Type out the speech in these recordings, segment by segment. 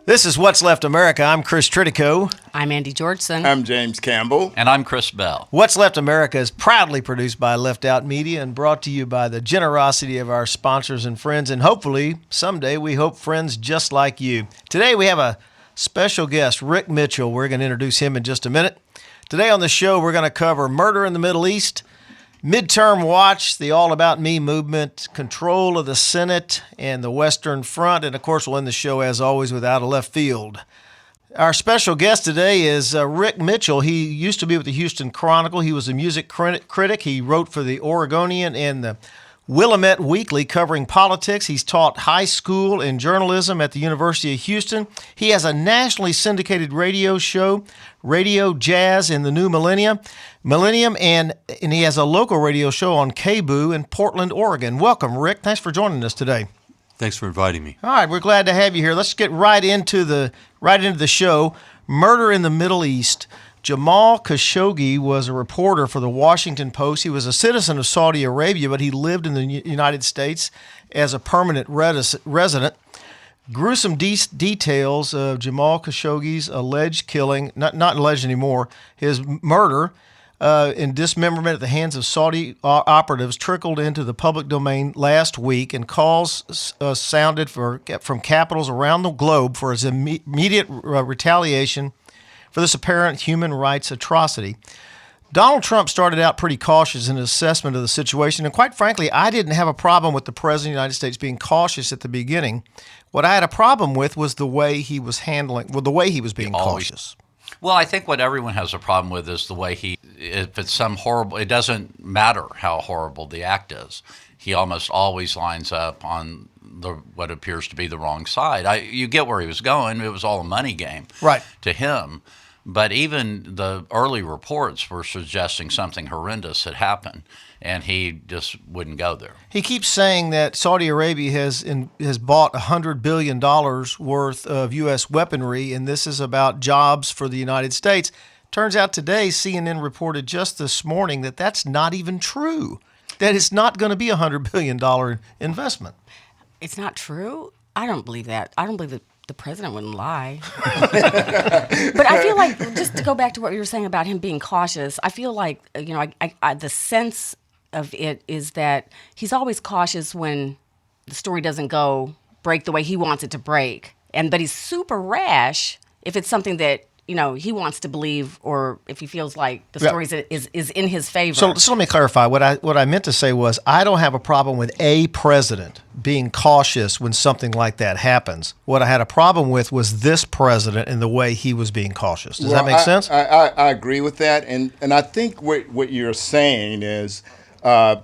This is What's Left America. I'm Chris Tritico. I'm Andy Georgeson. I'm James Campbell. And I'm Chris Bell. What's Left America is proudly produced by Left Out Media and brought to you by the generosity of our sponsors and friends, and hopefully, someday, we hope friends just like you. Today we have a special guest, Rick Mitchell. We're going to introduce him in just a minute. Today on the show, we're going to cover murder in the Middle East, midterm watch, the All About Me movement, control of the Senate and the Western Front, and of course we'll end the show as always without a left field. Our special guest today is Rick Mitchell. He used to be with the Houston Chronicle. He was a music critic. He wrote for the Oregonian and the Willamette Weekly covering politics. He's taught high school and journalism at the University of Houston. He has a nationally syndicated radio show, Radio Jazz in the New Millennium, and he has a local radio show on KBOO in Portland, Oregon. Welcome, Rick. Thanks for joining us today. Thanks for inviting me. All right, we're glad to have you here. Let's get right into the show. Murder in the Middle East. Jamal Khashoggi was a reporter for the Washington Post. He was a citizen of Saudi Arabia, but he lived in the United States as a permanent resident. Gruesome details of Jamal Khashoggi's alleged killing, not alleged anymore, his murder and dismemberment at the hands of Saudi operatives trickled into the public domain last week, and calls sounded from capitals around the globe for his immediate retaliation for this apparent human rights atrocity. Donald Trump started out pretty cautious in his assessment of the situation, and quite frankly, I didn't have a problem with the President of the United States being cautious at the beginning. What I had a problem with was the way he was being cautious. Well, I think what everyone has a problem with is the way if it's some horrible, it doesn't matter how horrible the act is. He almost always lines up on what appears to be the wrong side. You get where he was going. It was all a money game to him. But even the early reports were suggesting something horrendous had happened, and he just wouldn't go there. He keeps saying that Saudi Arabia has bought $100 billion worth of U.S. weaponry, and this is about jobs for the United States. Turns out today, CNN reported just this morning that that's not even true, that it's not going to be a $100 billion investment. It's not true? I don't believe that. I don't believe that the president wouldn't lie. But I feel like, just to go back to what you were saying about him being cautious, I feel like, the sense of it is that he's always cautious when the story doesn't break the way he wants it to break. But he's super rash if it's something that he wants to believe, or if he feels like the story is in his favor. So let me clarify. What I meant to say was, I don't have a problem with a president being cautious when something like that happens. What I had a problem with was this president and the way he was being cautious. Does that make sense? I agree with that, and I think what you're saying is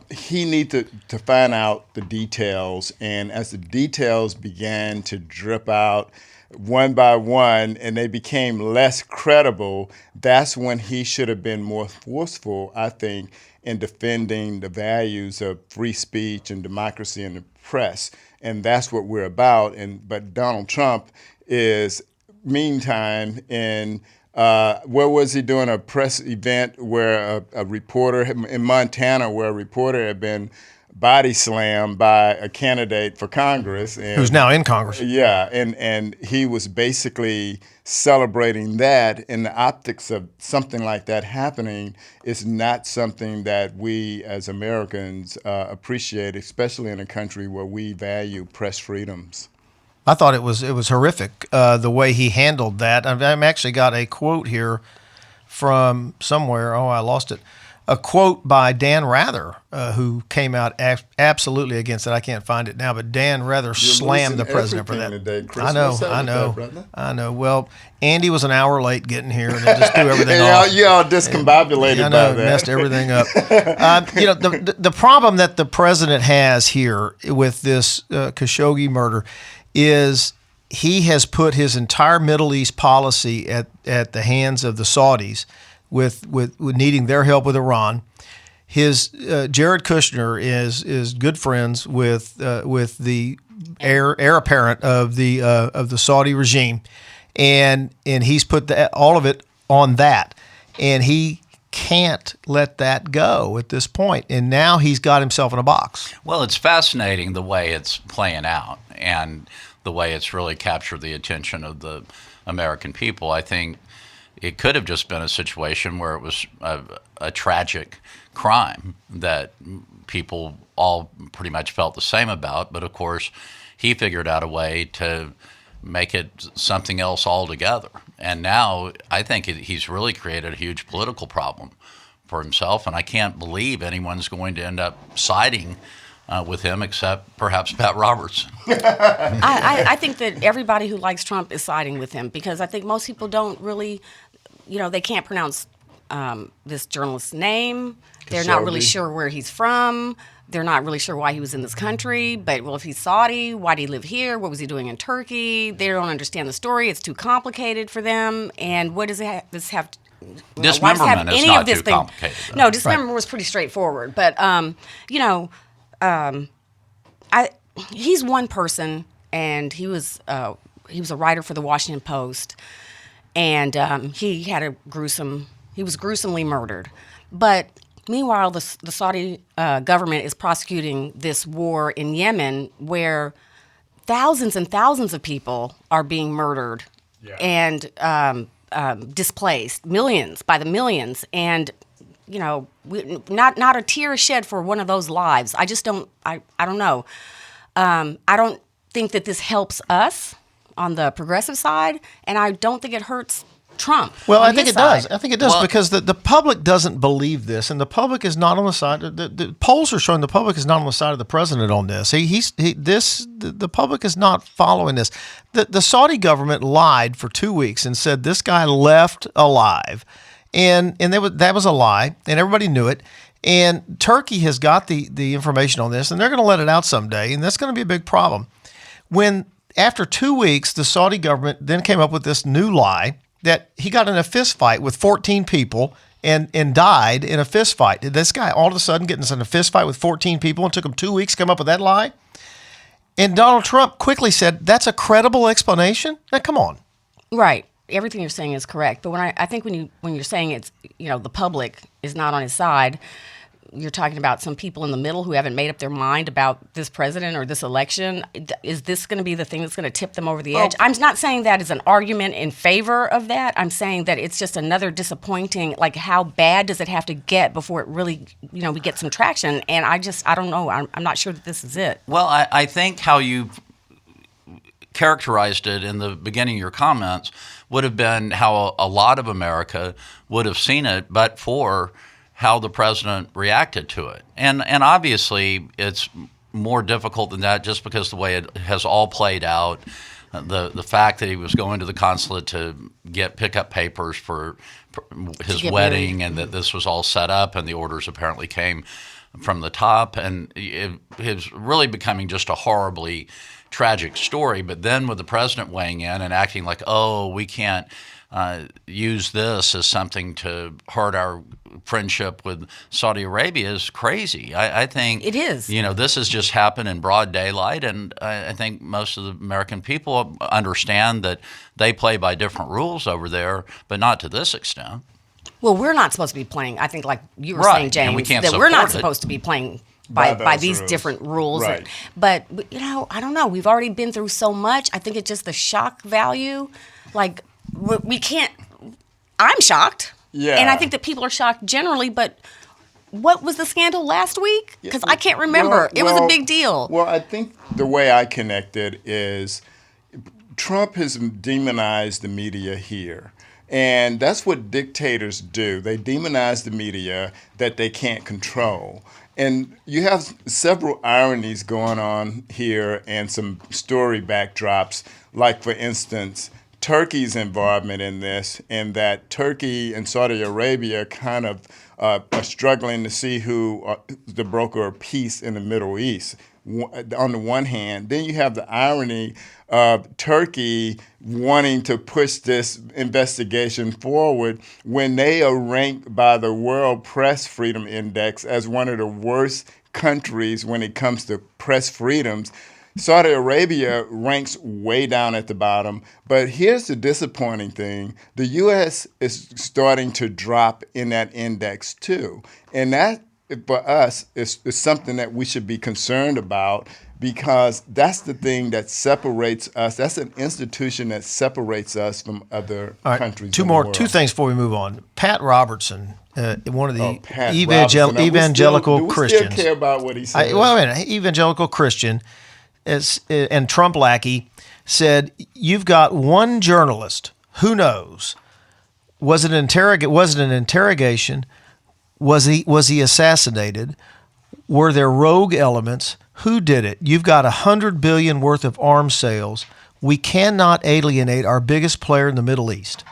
he needs to find out the details, and as the details began to drip out one by one, and they became less credible, that's when he should have been more forceful, I think, in defending the values of free speech and democracy in the press. And that's what we're about. But Donald Trump is, meantime, where was he doing a press event where a reporter, in Montana, where a reporter had been body slammed by a candidate for Congress. Who's now in Congress. Yeah, and he was basically celebrating that, and the optics of something like that happening is not something that we as Americans appreciate, especially in a country where we value press freedoms. I thought it was horrific, the way he handled that. I've actually got a quote here from somewhere. Oh, I lost it. A quote by Dan Rather, who came out absolutely against it. I can't find it now, but Dan Rather slammed the president for that. Today, Chris. I know. Well, Andy was an hour late getting here, and it just threw everything off. You all discombobulated by that. Messed everything up. The problem that the president has here with this Khashoggi murder is he has put his entire Middle East policy at the hands of the Saudis, with needing their help with Iran. His Jared Kushner is good friends with the heir apparent of the Saudi regime, and he's put all of it on that, and he can't let that go at this point, and now he's got himself in a box. Well, it's fascinating the way it's playing out, and the way it's really captured the attention of the American people. I think it could have just been a situation where it was a tragic crime that people all pretty much felt the same about. But of course, he figured out a way to make it something else altogether. And now I think he's really created a huge political problem for himself. And I can't believe anyone's going to end up siding with him except perhaps Pat Robertson. I think that everybody who likes Trump is siding with him because I think most people don't really, they can't pronounce this journalist's name. They're not really sure where he's from. They're not really sure why he was in this country. But, well, if he's Saudi, why did he live here? What was he doing in Turkey? They don't understand the story. It's too complicated for them. And what does this have to Dismemberment is not too complicated. Though. No, dismemberment was pretty straightforward. But, he's one person, and he was a writer for the Washington Post, and he was gruesomely murdered. But meanwhile, the Saudi government is prosecuting this war in Yemen, where thousands and thousands of people are being murdered and displaced, millions by the millions, and not a tear is shed for one of those lives. I just don't. I don't know. I don't think that this helps us on the progressive side, and I don't think it hurts Trump. Well, I think it does. I think it does Well, because the public doesn't believe this, and the public is not on the side. The polls are showing the public is not on the side of the president on this. The public is not following this. The Saudi government lied for 2 weeks and said this guy left alive, and that was a lie, and everybody knew it. And Turkey has got the information on this, and they're going to let it out someday, and that's going to be a big problem. When after 2 weeks, the Saudi government then came up with this new lie that he got in a fist fight with 14 people and died in a fist fight. Did this guy all of a sudden get in a fist fight with 14 people and took him 2 weeks to come up with that lie? And Donald Trump quickly said, that's a credible explanation? Now, come on. Right. Everything you're saying is correct. But I think when you're saying it's, the public is not on his side, you're talking about some people in the middle who haven't made up their mind about this president or this election. Is this going to be the thing that's going to tip them over the edge? I'm not saying that as an argument in favor of that. I'm saying that it's just another disappointing, like how bad does it have to get before it really, we get some traction? And I don't know. I'm not sure that this is it. Well, I think how you characterized it in the beginning of your comments would have been how a lot of America would have seen it, but for how the president reacted to it. And obviously it's more difficult than that just because the way it has all played out, the fact that he was going to the consulate to get pickup papers for his wedding and that this was all set up and the orders apparently came from the top, and it was really becoming just a horribly tragic story. But then with the president weighing in and acting like, oh, we can't use this as something to hurt our friendship with Saudi Arabia is crazy. I think it is. This has just happened in broad daylight, and I think most of the American people understand that they play by different rules over there, but not to this extent. Well, we're not supposed to be playing, I think, like you were Right. saying, James, And we can't that we're not support it. supposed to be playing By by those these rules. different rules. Right. But, I don't know. We've already been through so much. I think it's just the shock value. Like, we can't, I'm shocked. Yeah. And I think that people are shocked generally, but what was the scandal last week? Because I can't remember. It was a big deal. Well, I think the way I connect it is Trump has demonized the media here. And that's what dictators do. They demonize the media that they can't control. And you have several ironies going on here and some story backdrops, like, for instance, Turkey's involvement in this, and that Turkey and Saudi Arabia kind of are struggling to see who the broker of peace in the Middle East. On the one hand, then you have the irony of Turkey wanting to push this investigation forward when they are ranked by the World Press Freedom Index as one of the worst countries when it comes to press freedoms. Saudi Arabia ranks way down at the bottom, but here's the disappointing thing. The U.S. is starting to drop in that index too, and that, for us, is something that we should be concerned about because that's the thing that separates us. That's an institution that separates us from other All right, countries. two in the more, world. two things before we move on. Pat Robertson, one of the Pat Robertson. evangelical do we Christians. still care about what he said? Well, wait a minute. Evangelical Christian and Trump lackey said, "You've got one journalist. Who knows? Was it an interrogation? Was he assassinated? Were there rogue elements? Who did it? You've got $100 billion worth of arms sales. We cannot alienate our biggest player in the Middle East."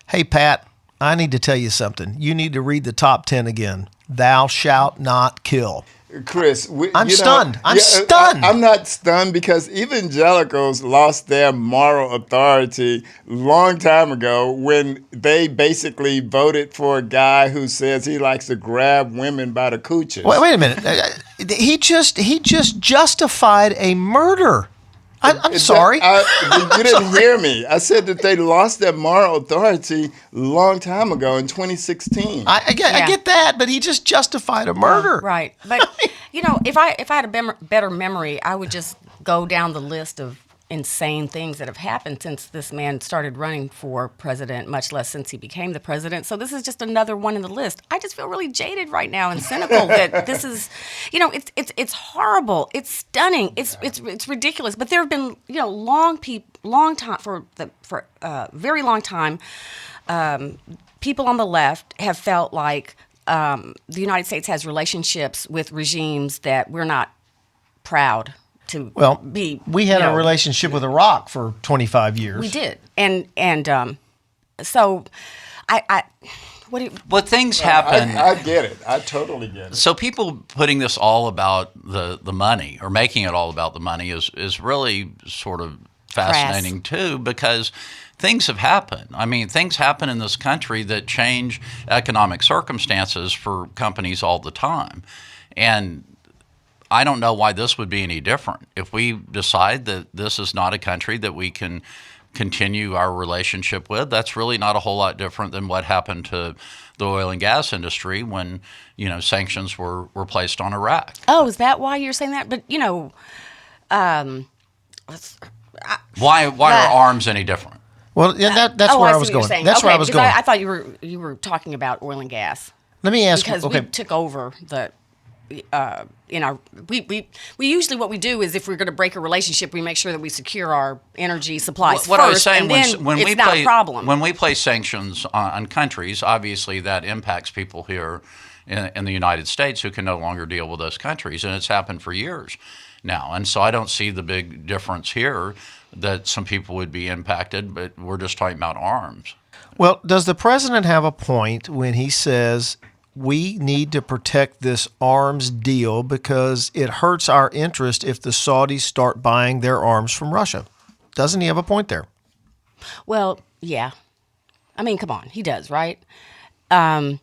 Hey, Pat, I need to tell you something. You need to read the top 10 again. Thou shalt not kill. Chris, I'm stunned. I'm stunned. I'm not stunned because evangelicals lost their moral authority long time ago when they basically voted for a guy who says he likes to grab women by the cooches. Wait a minute. He just justified a murder. I'm sorry. You didn't hear me. I said that they lost their moral authority a long time ago in 2016. I get that, but he just justified a murder. Right. But, if I had a better memory, I would just go down the list of insane things that have happened since this man started running for president, much less since he became the president. So this is just another one in the list. I just feel really jaded right now and cynical that this is, it's horrible. It's stunning. It's ridiculous. But there have been, very long time, people on the left have felt like the United States has relationships with regimes that we're not proud to be. We had a relationship with Iraq for 25 years. We did, and so I what do you, Well, things happen. I get it. I totally get it. So people putting this all about the money or making it all about the money is really sort of fascinating too, because things have happened. I mean, things happen in this country that change economic circumstances for companies all the time, and I don't know why this would be any different. If we decide that this is not a country that we can continue our relationship with, that's really not a whole lot different than what happened to the oil and gas industry when, sanctions were placed on Iraq. Oh, is that why you're saying that? But, why are arms any different? Well, yeah, that's where I was going. That's where I was going. I thought you were talking about oil and gas. Let me ask because we took over the we usually what we do is if we're going to break a relationship, we make sure that we secure our energy supplies what first, I was saying, and then it's not a problem. When we place sanctions on countries, obviously that impacts people here in the United States who can no longer deal with those countries, and it's happened for years now. And so I don't see the big difference here that some people would be impacted, but we're just talking about arms. Well, does the president have a point when he says we need to protect this arms deal because it hurts our interest if the Saudis start buying their arms from Russia? Doesn't he have a point there? Well, yeah. I mean, come on, he does, right? Are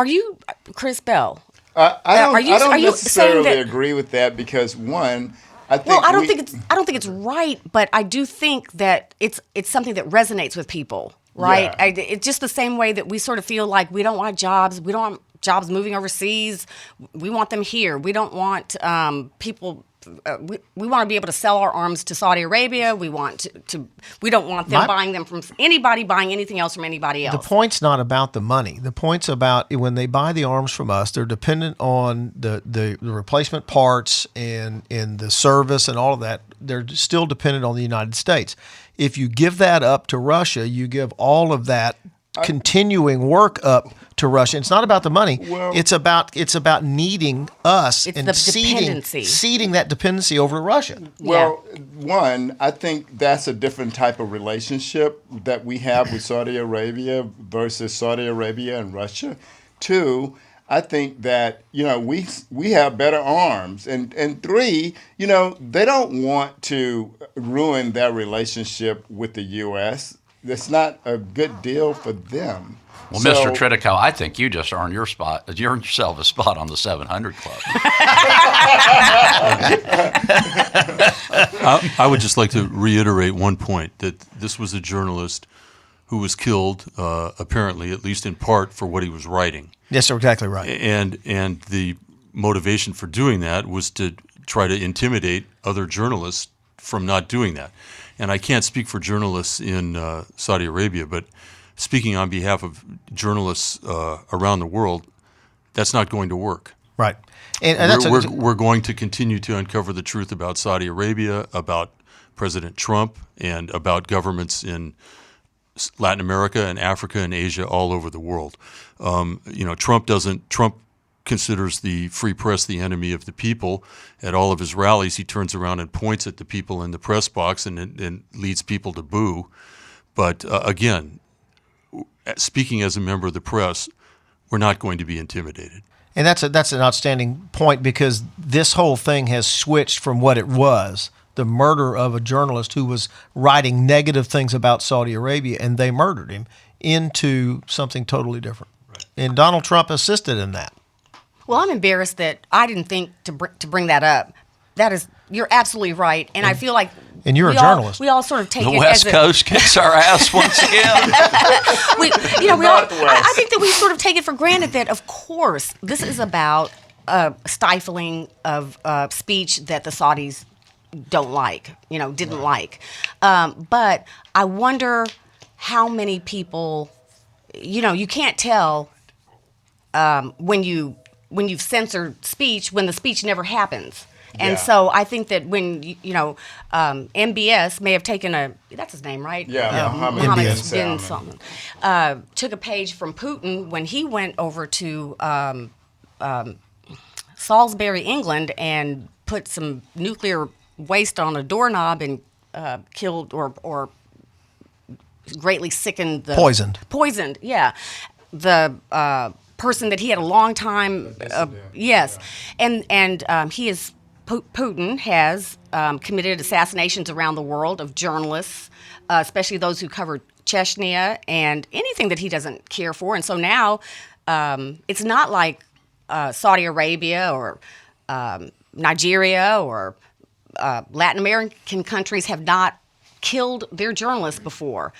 you Chris Bell? I don't necessarily agree with that because one, I think I don't think it's right, but I do think that it's something that resonates with people. Right. Yeah. It's just the same way that we sort of feel like we don't want jobs. We don't want jobs moving overseas. We want them here. We don't want people. We want to be able to sell our arms to Saudi Arabia. We want to. We don't want them buying them from anybody buying anything else from anybody else. The point's not about the money. The point's about when they buy the arms from us, they're dependent on the replacement parts and the service and all of that. They're still dependent on the United States. If you give that up to Russia, you give all of that continuing work up to Russia. It's not about the money. Well, it's about needing us and the ceding that dependency over to Russia. Well, one, I think that's a different type of relationship that we have with Saudi Arabia versus Saudi Arabia and Russia. Two, I think that, we have better arms. And three, they don't want to ruin their relationship with the U.S. That's not a good deal for them. Well, Mr. Tritico, I think you just earned yourself a spot on the 700 Club. I would just like to reiterate one point, that this was a journalist who was killed, apparently, at least in part, for what he was writing. Yes, sir, exactly right. And the motivation for doing that was to try to intimidate other journalists from not doing that. And I can't speak for journalists in Saudi Arabia, but speaking on behalf of journalists around the world, that's not going to work. Right. We're going to continue to uncover the truth about Saudi Arabia, about President Trump, and about governments in Latin America and Africa and Asia, all over the world. Trump considers the free press the enemy of the people. At all of his rallies, he turns around and points at the people in the press box and leads people to boo. But again, speaking as a member of the press, we're not going to be intimidated. And that's an outstanding point, because this whole thing has switched from what it was, the murder of a journalist who was writing negative things about Saudi Arabia, and they murdered him, into something totally different. Right. And Donald Trump assisted in that. Well, I'm embarrassed that I didn't think to bring that up. You're absolutely right, and I feel like. And you're a journalist. We all sort of take the it West as Coast kicks our ass once again. I think that we sort of take it for granted that, of course, this is about stifling of speech that the Saudis don't like, didn't like. But I wonder how many people, you can't tell when you've censored speech when the speech never happens. And so I think that when, MBS may have taken that's his name, right? Yeah, Mohammed bin Salman. Salman. Took a page from Putin when he went over to Salisbury, England, and put some nuclear waste on a doorknob and killed or greatly sickened Poisoned, yeah. The person that he had a long time, yes. Yeah. And he is... Putin has committed assassinations around the world of journalists, especially those who cover Chechnya and anything that he doesn't care for. And so now it's not like Saudi Arabia or Nigeria or Latin American countries have not killed their journalists before.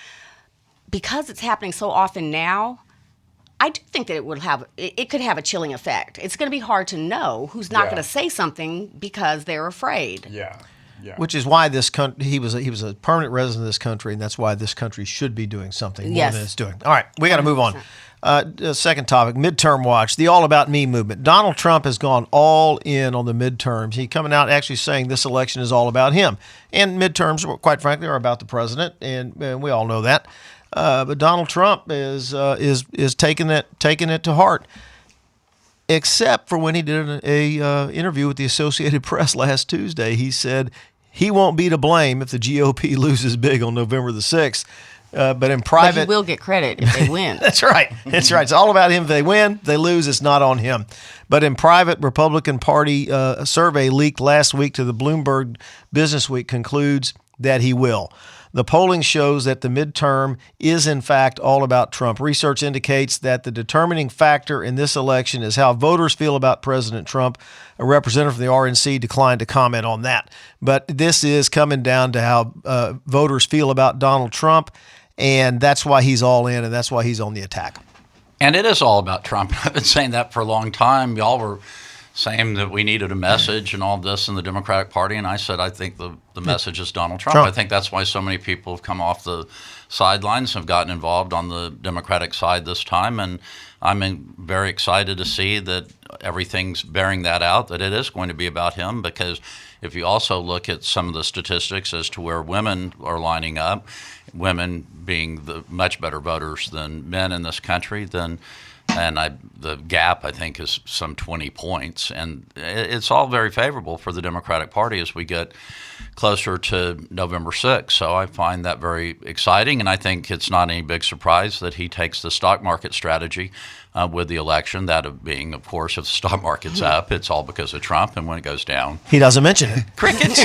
Because it's happening so often now, I do think that it could have a chilling effect. It's going to be hard to know who's not going to say something because they're afraid. Yeah. Which is why this country, he was a permanent resident of this country, and that's why this country should be doing something more than it's doing. All right, we got to move on. Second topic, midterm watch, the All About Me movement. Donald Trump has gone all in on the midterms. He's coming out actually saying this election is all about him. And midterms, quite frankly, are about the president, and we all know that. But Donald Trump is taking it to heart, except for when he did an interview with the Associated Press last Tuesday. He said he won't be to blame if the GOP loses big on November the 6th. But in private, but he will get credit if they win. That's right. It's all about him. If they win, if they lose, it's not on him. But in private, Republican Party a survey leaked last week to the Bloomberg Business Week concludes that he will. The polling shows that the midterm is, in fact, all about Trump. Research indicates that the determining factor in this election is how voters feel about President Trump. A representative from the RNC declined to comment on that. But this is coming down to how voters feel about Donald Trump, and that's why he's all in, and that's why he's on the attack. And it is all about Trump. I've been saying that for a long time. Y'all were saying that we needed a message and all this in the Democratic Party, and I said I think the message is Donald Trump. I think that's why so many people have come off the sidelines and have gotten involved on the Democratic side this time, and I'm very excited to see that everything's bearing that out, that it is going to be about him, because if you also look at some of the statistics as to where women are lining up, women being the much better voters than men in this country, then the gap, I think, is some 20 points. And it's all very favorable for the Democratic Party as we get closer to November 6th. So I find that very exciting. And I think it's not any big surprise that he takes the stock market strategy with the election, that being, of course, if the stock market's up, it's all because of Trump. And when it goes down, he doesn't mention it. Crickets.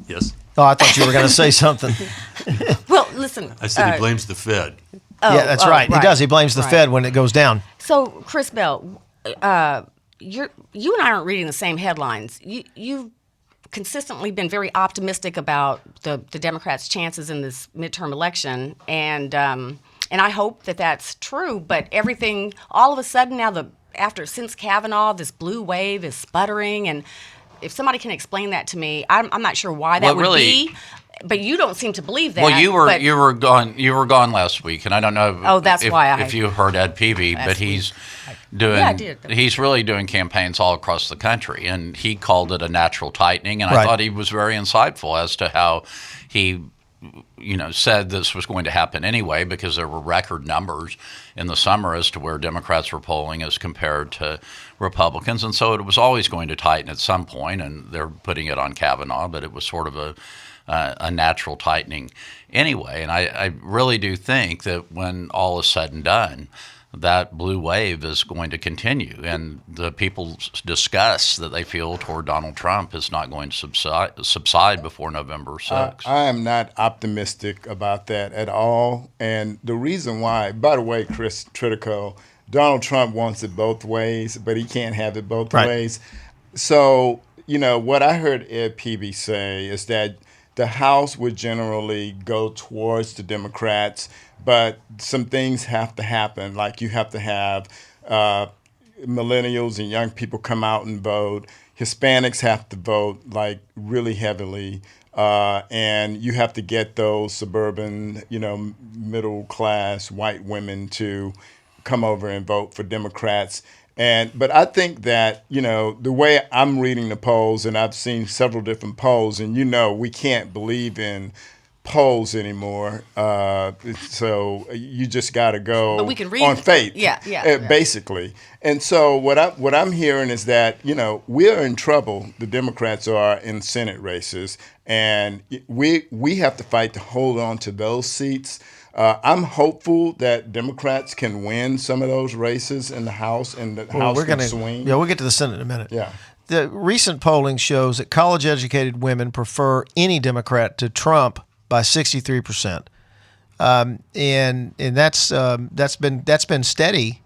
Yes. Oh, I thought you were going to say something. Well, listen. I said he blames the Fed. Yeah, that's right. He does. He blames the Fed when it goes down. So, Chris Bell, you and I aren't reading the same headlines. You've consistently been very optimistic about the Democrats' chances in this midterm election, and And I hope that that's true. But everything, all of a sudden now, since Kavanaugh, this blue wave is sputtering, and if somebody can explain that to me, I'm not sure why that would be. But you don't seem to believe that. Well, you were gone last week, and I don't know. Oh, that's why if you heard Ed Peavy, but he's doing. Yeah, I did. He's really doing campaigns all across the country, and he called it a natural tightening, and I thought he was very insightful as to how he, said this was going to happen anyway because there were record numbers in the summer as to where Democrats were polling as compared to Republicans, and so it was always going to tighten at some point, and they're putting it on Kavanaugh, but it was sort of a natural tightening anyway. And I really do think that when all is said and done, that blue wave is going to continue. And the people's disgust that they feel toward Donald Trump is not going to subside before November 6th. I am not optimistic about that at all. And the reason why, by the way, Chris Tritico, Donald Trump wants it both ways, but he can't have it both ways. So, what I heard Ed Peavy say is that the House would generally go towards the Democrats, but some things have to happen. Like you have to have millennials and young people come out and vote. Hispanics have to vote like really heavily. And you have to get those suburban, middle class white women to come over and vote for Democrats. But I think that, the way I'm reading the polls, and I've seen several different polls, and we can't believe in polls anymore. So you just got to go but we can read on faith. Basically. And so what I'm hearing is that, we're in trouble, the Democrats are, in Senate races, and we have to fight to hold on to those seats. I'm hopeful that Democrats can win some of those races in the House, and the House can swing. Yeah, we'll get to the Senate in a minute. Yeah. The recent polling shows that college-educated women prefer any Democrat to Trump by 63%, and that's been steady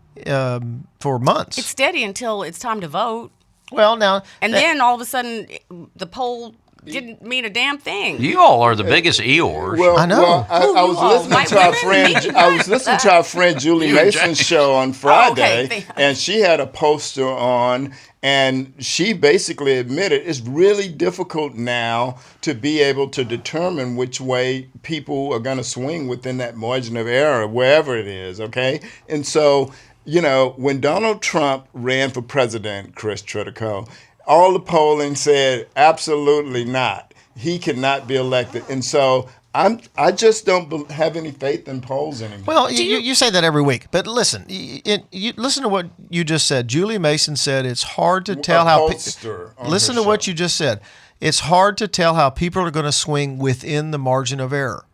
for months. It's steady until it's time to vote. Well, now then all of a sudden the poll didn't mean a damn thing. You all are the biggest Eeyores. Well, I know. I was listening to our friend. I was listening to our friend Julie Mason's show on Friday, and she had a poster on, and she basically admitted it's really difficult now to be able to determine which way people are going to swing within that margin of error, wherever it is. Okay, and so when Donald Trump ran for president, Chris Tritico, all the polling said absolutely not. He cannot be elected. And so I just don't have any faith in polls anymore. Well, you say that every week, but listen, listen to what you just said. Julie Mason said it's hard to tell how. Listen to what you just said. It's hard to tell how people are going to swing within the margin of error.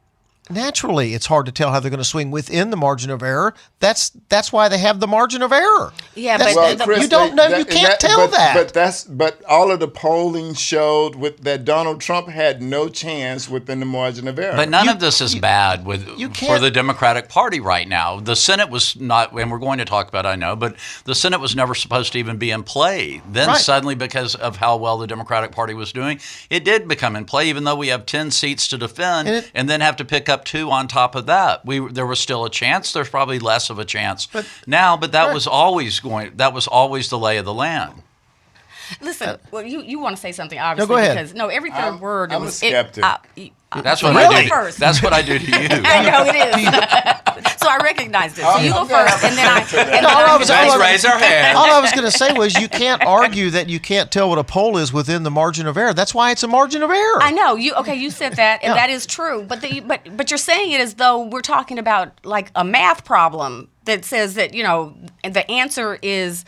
Naturally, it's hard to tell how they're going to swing within the margin of error. That's why they have the margin of error. Yeah, Chris, you don't know. You can't tell that. But all of the polling showed that Donald Trump had no chance within the margin of error. But none of this is bad for the Democratic Party right now. The Senate was not, and we're going to talk about, I know, but the Senate was never supposed to even be in play. Then suddenly, because of how well the Democratic Party was doing, it did become in play, even though we have 10 seats to defend and then have to pick up 2 on top of that. There was still a chance. There's probably less of a chance now, but that was always the lay of the land. Listen, well, you want to say something, obviously, go ahead. because every third word. I'm a skeptic. That's what I do. That's what I do to you. I know it is. So I recognized it. So you go first, and then raise our hand. All I was going to say was you can't argue that you can't tell what a poll is within the margin of error. That's why it's a margin of error. I know. You said that, and that is true. But you're saying it as though we're talking about like a math problem that says that the answer is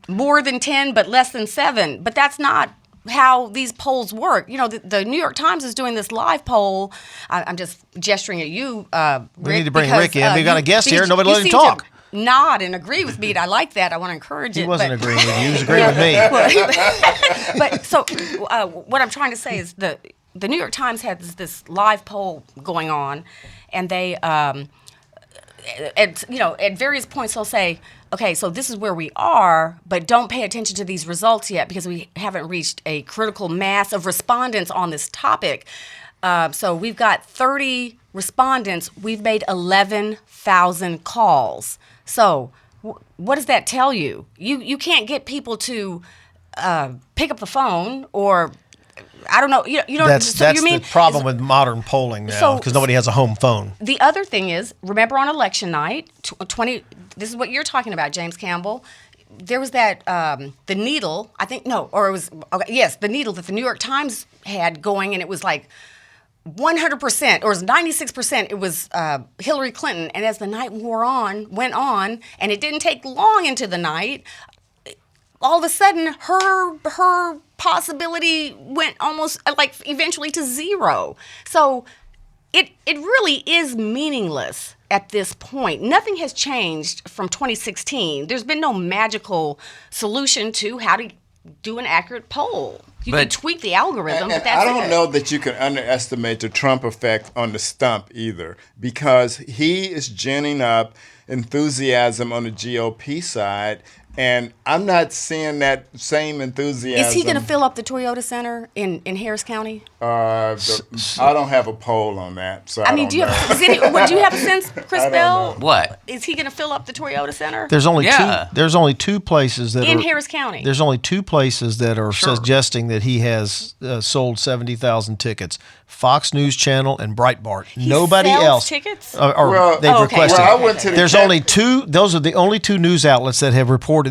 more than 10 but less than 7. But that's not how these polls work. The New York Times is doing this live poll. I'm just gesturing at you, Rick. We need to bring Rick in. We've got a guest here. Nobody let him talk. Nod and agree with me. I like that. I want to encourage it. He wasn't agreeing with you. He was agreeing with me. But so what I'm trying to say is the New York Times had this live poll going on, and they at various points they'll say, okay, so this is where we are, but don't pay attention to these results yet because we haven't reached a critical mass of respondents on this topic. So we've got 30 respondents. We've made 11,000 calls. So what does that tell you? You can't get people to pick up the phone, or I don't know. You know, That's so you mean, the problem with modern polling now, So- because nobody has a home phone. The other thing is, remember on election night, 20. This is what you're talking about, James Campbell. There was that the needle. I think no, or it was yes, the needle that the New York Times had going, and it was like 100%, or it was 96%. It was Hillary Clinton. And as the night went on, and it didn't take long into the night, all of a sudden her possibility went almost like eventually to zero. So it really is meaningless at this point. Nothing has changed from 2016. There's been no magical solution to how to do an accurate poll. You can tweak the algorithm, but that's I don't it. know that you can underestimate the Trump effect on the stump either, because he is ginning up enthusiasm on the GOP side, and I'm not seeing that same enthusiasm. Is he going to fill up the Toyota Center in Harris County? I don't have a poll on that, so I mean, don't do you know. do you have a sense, Chris don't Bell? know. What? Is he going to fill up the Toyota Center There's only Yeah. two. There's only two places that in are, Harris County? There's only two places that are Sure. suggesting that he has sold 70,000 tickets: Fox News Channel and Breitbart. Nobody sells else. tickets? Or Well- they've Oh, okay. requested. Well, I went to the There's Kev- only two. Those are the only two news outlets that have reported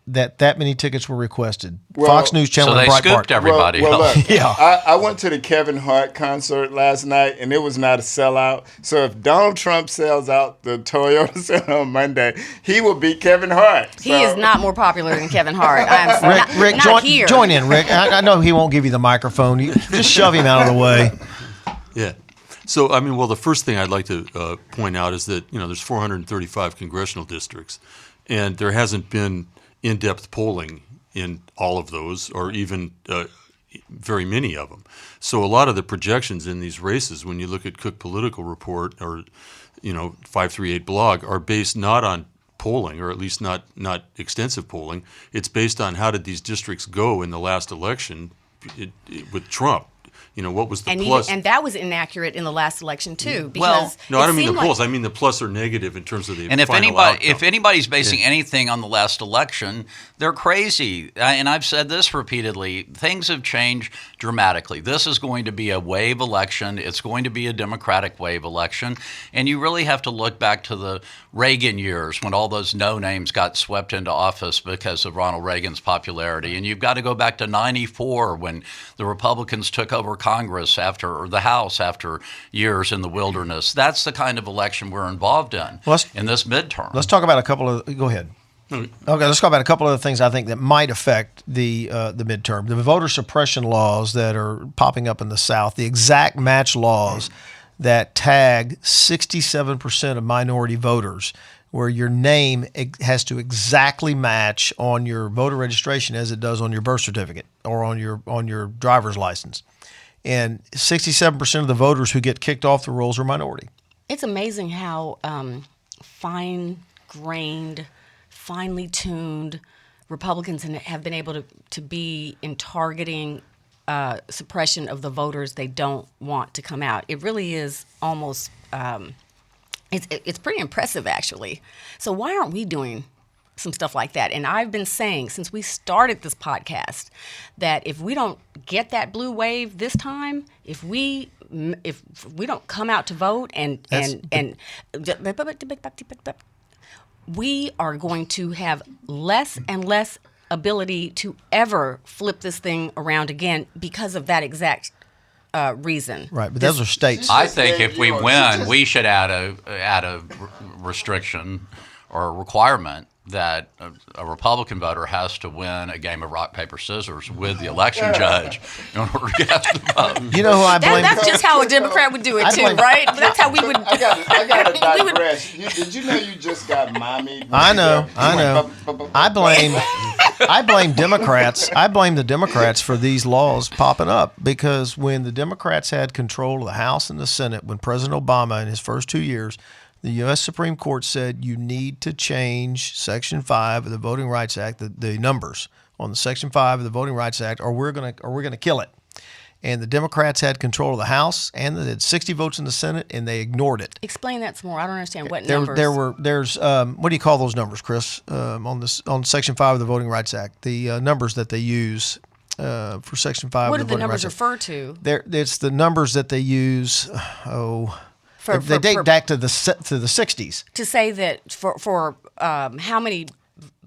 that many tickets were requested: Well, Fox News Channel So and they Breitbart. scooped everybody Well, else. look, Yeah. I went to the Kevin Hart concert last night, and it was not a sellout. So if Donald Trump sells out the Toyota Center on Monday, he will beat Kevin Hart. He is not more popular than Kevin Hart. I'm Rick, not here. join in, Rick. I know he won't give you the microphone. You just shove him out of the way. Yeah. So, I mean, well, the first thing I'd like to point out is that, there's 435 congressional districts, and there hasn't been in-depth polling in all of those, or even very many of them. So a lot of the projections in these races, when you look at Cook Political Report or, 538 blog, are based not on polling, or at least not extensive polling. It's based on how did these districts go in the last election with Trump. What was the plus? And that was inaccurate in the last election too. Because Well, No, I it don't mean the seemed like- polls. I mean the plus or negative in terms of the And if final outcome. anybody's basing anything on the last election, they're crazy. And I've said this repeatedly. Things have changed dramatically. This is going to be a wave election. It's going to be a Democratic wave election. And you really have to look back to the Reagan years when all those no-names got swept into office because of Ronald Reagan's popularity. And you've got to go back to 94 when the Republicans took over Congress or the House after years in the wilderness. That's the kind of election we're involved in in this midterm. Let's talk about a couple of. Go ahead. Okay, let's talk about a couple of the things I think that might affect the midterm. The voter suppression laws that are popping up in the South, the exact match laws that tag 67% of minority voters, where your name has to exactly match on your voter registration as it does on your birth certificate or on your driver's license. And 67% of the voters who get kicked off the rolls are minority. It's amazing how fine-grained, finely tuned Republicans have been able to be in targeting suppression of the voters they don't want to come out. It really is almost it's pretty impressive, actually. So why aren't we doing some stuff like that? And I've been saying since we started this podcast that if we don't get that blue wave this time, if we don't come out to vote we are going to have less and less ability to ever flip this thing around again because of that exact reason. Right, but those are states. I think if we win, we should add a restriction or a requirement that a Republican voter has to win a game of rock, paper, scissors with the election judge in order to cast the vote. You know who I blame? That's just how a Democrat would do it too, blame- right? That's how we would. I got to digress. Did you know you just got mommy? I know. I blame Democrats. I blame the Democrats for these laws popping up because when the Democrats had control of the House and the Senate, when President Obama in his first 2 years, the U.S. Supreme Court said you need to change Section 5 of the Voting Rights Act, the numbers on the Section 5 of the Voting Rights Act, or we're gonna kill it. and the Democrats had control of the House, and they had 60 votes in the Senate, and they ignored it. Explain that some more. I don't understand what There's numbers. what do you call those numbers, Chris? On Section 5 of the Voting Rights Act, the numbers that they use for Section 5 What of do the the Voting Rights numbers Act. refer to? It's the numbers that they use. They date back to the 60s. To say that for how many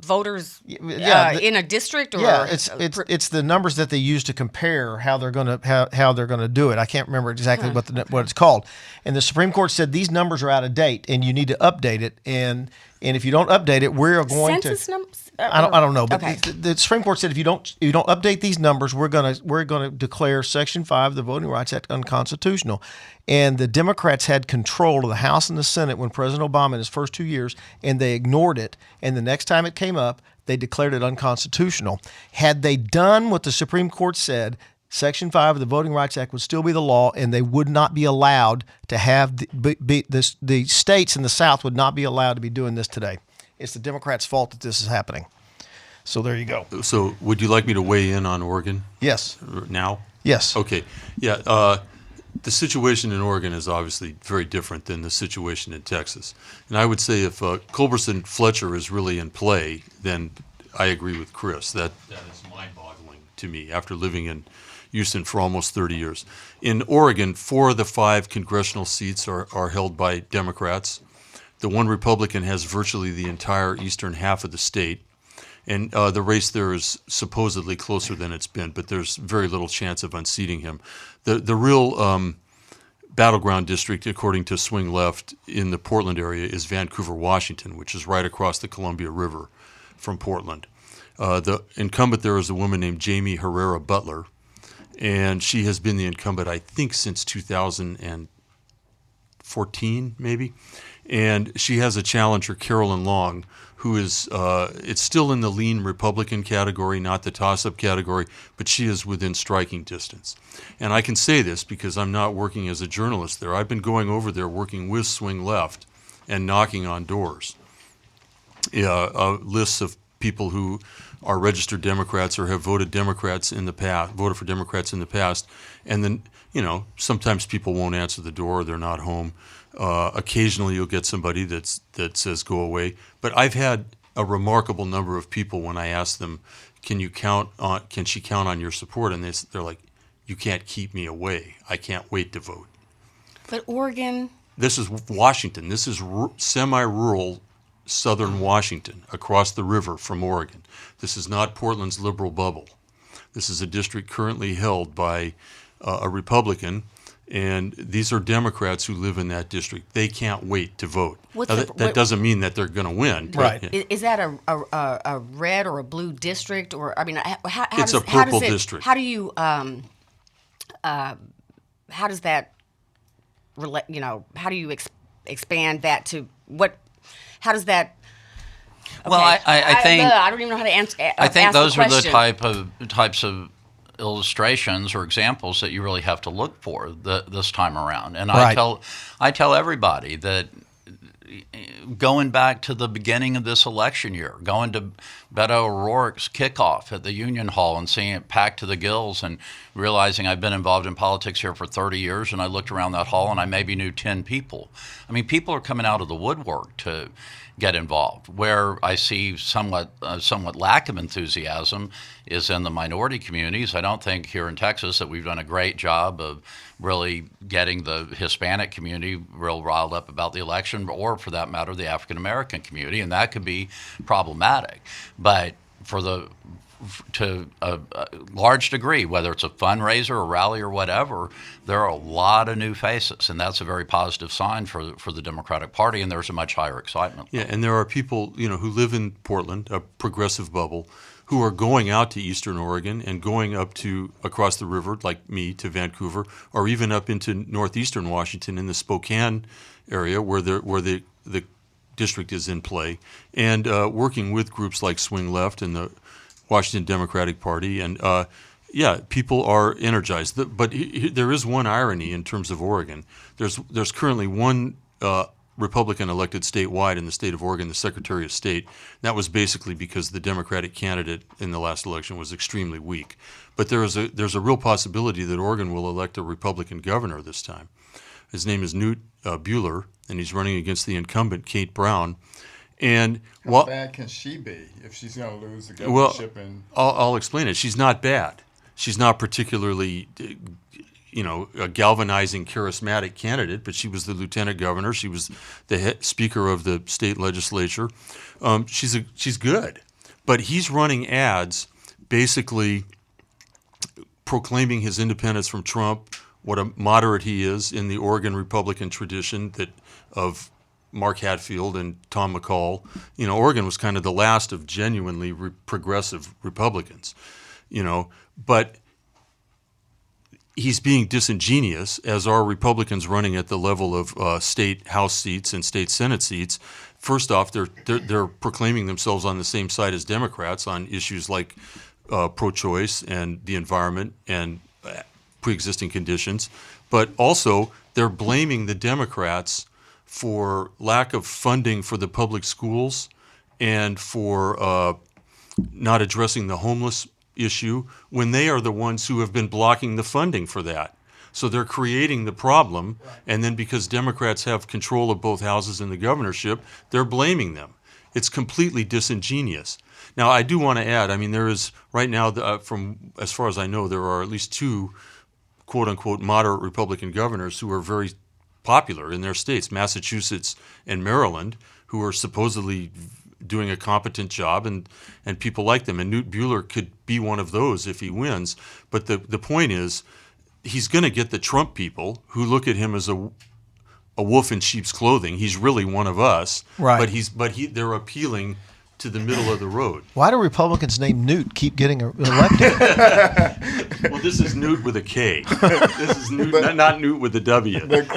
voters in a district, or it's the numbers that they use to compare how they're going to do it. I can't remember exactly what it's called. And the Supreme Court said these numbers are out of date and you need to update it. And if you don't update it, we're going census to. numbers. I don't know, but okay. the Supreme Court said if you don't update these numbers, we're gonna declare Section 5 of the Voting Rights Act unconstitutional. And the Democrats had control of the House and the Senate when President Obama in his first 2 years, and they ignored it. And the next time it came up, they declared it unconstitutional. Had they done what the Supreme Court said, Section 5 of the Voting Rights Act would still be the law, and they would not be allowed to have the states in the South would not be allowed to be doing this today. It's the Democrats' fault that this is happening. So there you go. So would you like me to weigh in on Oregon? Yes. Now? Yes. Okay. Yeah. The situation in Oregon is obviously very different than the situation in Texas. And I would say if Culberson Fletcher is really in play, then I agree with Chris. That is mind-boggling to me after living in Houston for almost 30 years. In Oregon, 4 of the 5 congressional seats are held by Democrats. The one Republican has virtually the entire eastern half of the state. And the race there is supposedly closer than it's been, but there's very little chance of unseating him. The real battleground district, according to Swing Left, in the Portland area is Vancouver, Washington, which is right across the Columbia River from Portland. The incumbent there is a woman named Jamie Herrera Butler, and she has been the incumbent, I think, since 2014, maybe. And she has a challenger, Carolyn Long, who is, it's still in the lean Republican category, not the toss-up category, but she is within striking distance. And I can say this because I'm not working as a journalist there. I've been going over there working with Swing Left and knocking on doors. Lists of people who are registered Democrats or have voted for Democrats in the past, and then, sometimes people won't answer the door or they're not home. Occasionally you'll get somebody that says go away. But I've had a remarkable number of people when I ask them, can she count on your support? And they're like, you can't keep me away. I can't wait to vote. But Oregon. This is Washington. This is semi-rural southern Washington across the river from Oregon. This is not Portland's liberal bubble. This is a district currently held by a Republican. And these are Democrats who live in that district. They can't wait to vote. That doesn't mean that they're going to win. Right. Is that a red or a blue district? Or it's a purple district. How do you how does that relate? How do you expand that to what? How does that? Okay. Well, I think I don't even know how to answer. I think those are the question. types of illustrations or examples that you really have to look for this time around. And right. I tell everybody that going back to the beginning of this election year, going to Beto O'Rourke's kickoff at the Union Hall and seeing it packed to the gills and realizing I've been involved in politics here for 30 years and I looked around that hall and I maybe knew 10 people. I mean, people are coming out of the woodwork to get involved. Where I see somewhat lack of enthusiasm is in the minority communities. I don't think here in Texas that we've done a great job of really getting the Hispanic community real riled up about the election, or for that matter, the African American community, and that could be problematic. But to a large degree, whether it's a fundraiser, a rally, or whatever, there are a lot of new faces, and that's a very positive sign for the Democratic Party, and there's a much higher excitement. Yeah, and there are people who live in Portland, a progressive bubble, who are going out to Eastern Oregon and going up to across the river, like me, to Vancouver, or even up into northeastern Washington in the Spokane area where the district is in play, and working with groups like Swing Left and the Washington Democratic Party, and people are energized. But there is one irony in terms of Oregon. There's currently one Republican elected statewide in the state of Oregon, the Secretary of State. That was basically because the Democratic candidate in the last election was extremely weak. But there's a real possibility that Oregon will elect a Republican governor this time. His name is Newt Buehler, and he's running against the incumbent Kate Brown. And How bad can she be if she's going to lose the governorship? I'll explain it. She's not bad. She's not particularly, a galvanizing, charismatic candidate, but she was the lieutenant governor. She was the speaker of the state legislature. She's good, but he's running ads, basically proclaiming his independence from Trump, what a moderate he is in the Oregon Republican tradition of Mark Hatfield and Tom McCall. Oregon was kind of the last of genuinely progressive Republicans, but he's being disingenuous, as are Republicans running at the level of state House seats and state Senate seats. First off, they're proclaiming themselves on the same side as Democrats on issues like pro-choice and the environment and pre-existing conditions, but also they're blaming the Democrats for lack of funding for the public schools and for not addressing the homeless issue when they are the ones who have been blocking the funding for that. So they're creating the problem, and then because Democrats have control of both houses in the governorship, they're blaming them. It's completely disingenuous. Now, I do want to add, there is right now, from as far as I know, there are at least two quote-unquote moderate Republican governors who are very popular in their states, Massachusetts and Maryland, who are supposedly doing a competent job, and people like them. And Newt Buehler could be one of those if he wins. But the point is, he's going to get the Trump people who look at him as a wolf in sheep's clothing. He's really one of us, right? But they're appealing to the middle of the road. Why do Republicans named Newt keep getting elected? Well, this is Newt with a K. This is Newt, not Newt with a W. But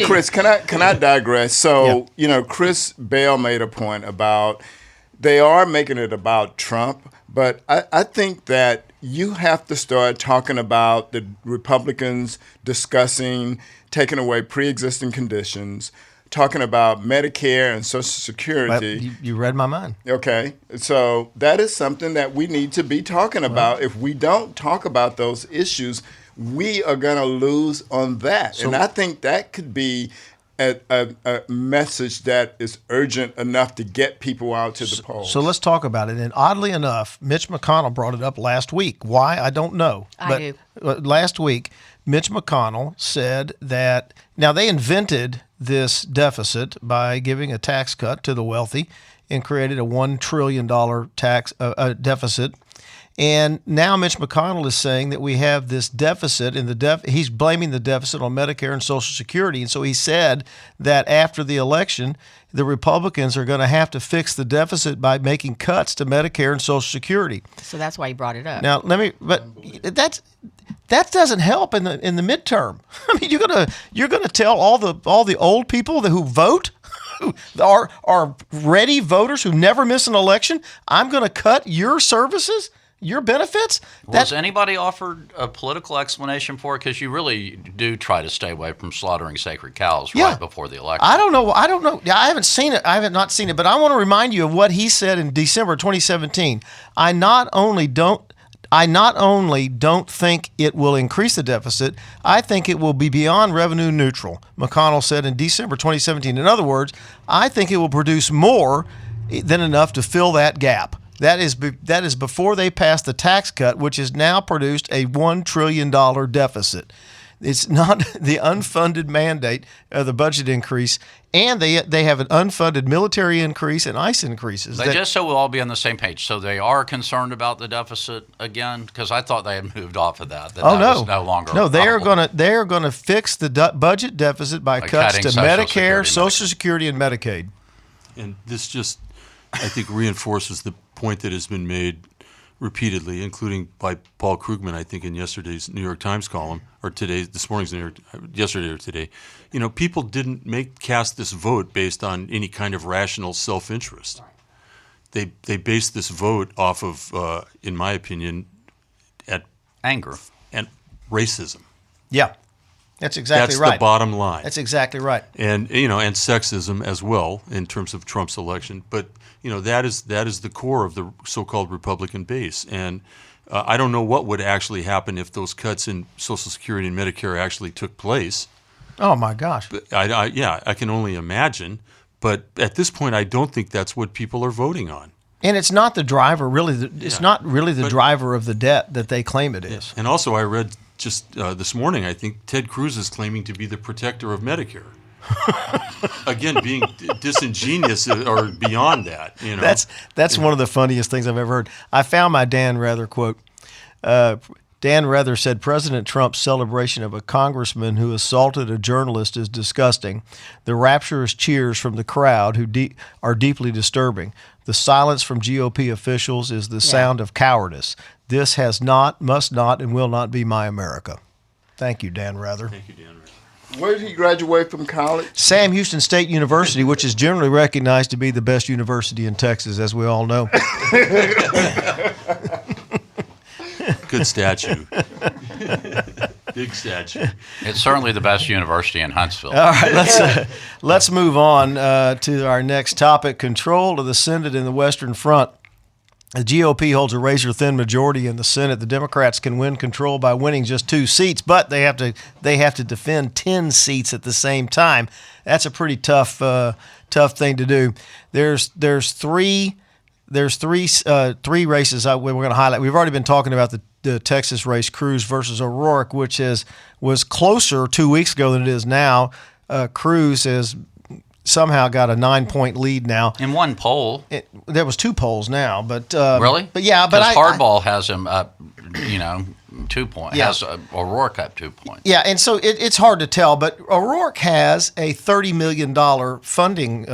Chris, can I digress? So, Chris Bell made a point about they are making it about Trump, but I think that you have to start talking about the Republicans discussing taking away pre-existing conditions, talking about Medicare and Social Security. Well, you read my mind. Okay. So that is something that we need to be talking about. If we don't talk about those issues, we are going to lose on that. And I think that could be a message that is urgent enough to get people out to the polls. So let's talk about it. And oddly enough, Mitch McConnell brought it up last week. Why? I don't know. I do. Last week, Mitch McConnell said that now they invented this deficit by giving a tax cut to the wealthy and created a $1 trillion tax deficit. And now Mitch McConnell is saying that we have this deficit, and he's blaming the deficit on Medicare and Social Security. And so he said that after the election, the Republicans are going to have to fix the deficit by making cuts to Medicare and Social Security. So that's why he brought it up. Now, that doesn't help in the midterm. I mean, you're gonna tell all the old people who vote, who are ready voters who never miss an election, I'm going to cut your services, your benefits. Was anybody offered a political explanation for it? Because you really do try to stay away from slaughtering sacred cows right before the election. I don't know. I haven't seen it. I have not seen it. But I want to remind you of what he said in December 2017. I not only don't think it will increase the deficit, I think it will be beyond revenue neutral, McConnell said in December 2017. In other words, I think it will produce more than enough to fill that gap. That is before they passed the tax cut, which has now produced a $1 trillion deficit. It's not the unfunded mandate of the budget increase, and they have an unfunded military increase and ICE increases. Just so we'll all be on the same page. So they are concerned about the deficit again, because I thought they had moved off of that. Was no longer. No, they are going to fix the budget deficit by cuts to Medicare, Social Security, and Medicaid. And this just, I think, reinforces the point that has been made repeatedly, including by Paul Krugman, I think, in yesterday's New York Times column, or this morning's yesterday or today. People didn't cast this vote based on any kind of rational self-interest. They based this vote off of, in my opinion, at anger and racism. Yeah. That's exactly That's right. the bottom line. That's exactly right. And and sexism as well in terms of Trump's election. But that is the core of the so-called Republican base. And I don't know what would actually happen if those cuts in Social Security and Medicare actually took place. Oh my gosh. But I can only imagine. But at this point, I don't think that's what people are voting on. And it's not the driver, really. It's not really the driver of the debt that they claim it is. And also, I read just this morning, I think Ted Cruz is claiming to be the protector of Medicare. Again, being disingenuous or beyond that. That's one of the funniest things I've ever heard. I found my Dan Rather quote. Dan Rather said President Trump's celebration of a congressman who assaulted a journalist is disgusting. The rapturous cheers from the crowd who are deeply disturbing. The silence from GOP officials is the sound of cowardice. This has not, must not, and will not be my America. Thank you, Dan Rather. Thank you, Dan Rather. Where did he graduate from college? Sam Houston State University, which is generally recognized to be the best university in Texas, as we all know. Good statue. Big statue. It's certainly the best university in Huntsville. All right, let's move on to our next topic: control of the Senate in the Western Front. The GOP holds a razor-thin majority in the Senate. The Democrats can win control by winning just 2 seats, but they have to defend 10 seats at the same time. That's a pretty tough thing to do. There's three races we're going to highlight. We've already been talking about the Texas race, Cruz versus O'Rourke, which was closer 2 weeks ago than it is now. Cruz has somehow got a 9-point lead now. In one poll. There was 2 polls now, but really? But yeah, but Hardball has him up, 2 points. Yeah. Has O'Rourke up 2 points. Yeah, and so it's hard to tell, but O'Rourke has a $30 million funding.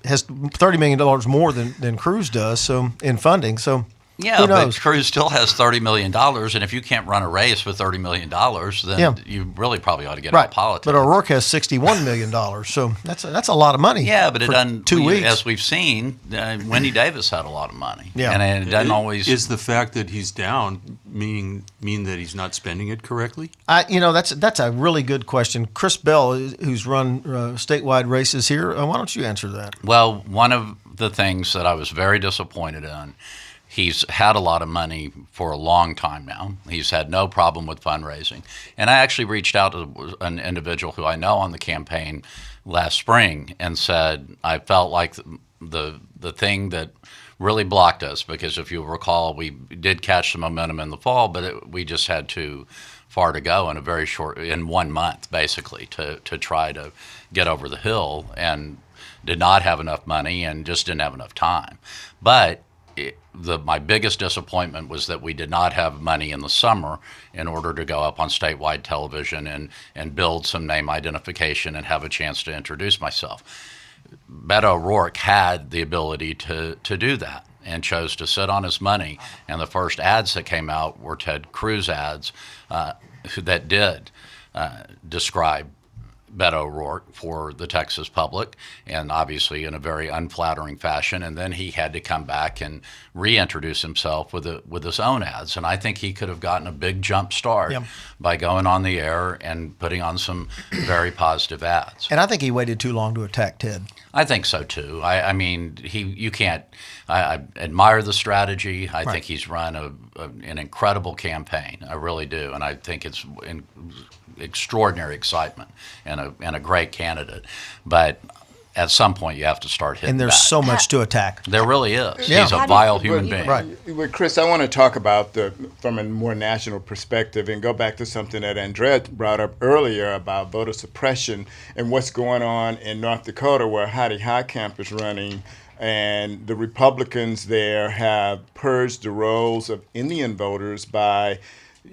Has $30 million more than Cruz does, so in funding. So yeah, who knows? But Cruz still has $30 million, and if you can't run a race with $30 million, then you really probably ought to get out of politics. But O'Rourke has $61 million, so that's a lot of money. Yeah, but it doesn't. 2 weeks, as we've seen, Wendy Davis had a lot of money. Yeah, and it doesn't always. Is the fact that he's down mean that he's not spending it correctly? That's a really good question. Chris Bell, who's run statewide races here, why don't you answer that? Well, one of the things that I was very disappointed in. He's had a lot of money for a long time now. He's had no problem with fundraising. And I actually reached out to an individual who I know on the campaign last spring and said, I felt like the thing that really blocked us, because if you recall, we did catch some momentum in the fall, but we just had too far to go in 1 month, basically, to try to get over the hill, and did not have enough money and just didn't have enough time. But my biggest disappointment was that we did not have money in the summer in order to go up on statewide television and build some name identification and have a chance to introduce myself. Beto O'Rourke had the ability to do that and chose to sit on his money. And the first ads that came out were Ted Cruz ads that did describe Beto O'Rourke for the Texas public, and obviously in a very unflattering fashion. And then he had to come back and reintroduce himself with his own ads. And I think he could have gotten a big jump start by going on the air and putting on some very positive ads. And I think he waited too long to attack Ted. I think so too. I mean, you can't. I admire the strategy. I think he's run an incredible campaign. I really do, and I think it's extraordinary excitement and a great candidate. But at some point, you have to start hitting. And there's back. so much to attack. There really is. Yeah. He's a vile human being. Right. But Chris, I want to talk about from a more national perspective and go back to something that Andrea brought up earlier about voter suppression and what's going on in North Dakota, where Heidi Heitkamp is running. And the Republicans there have purged the rolls of Indian voters by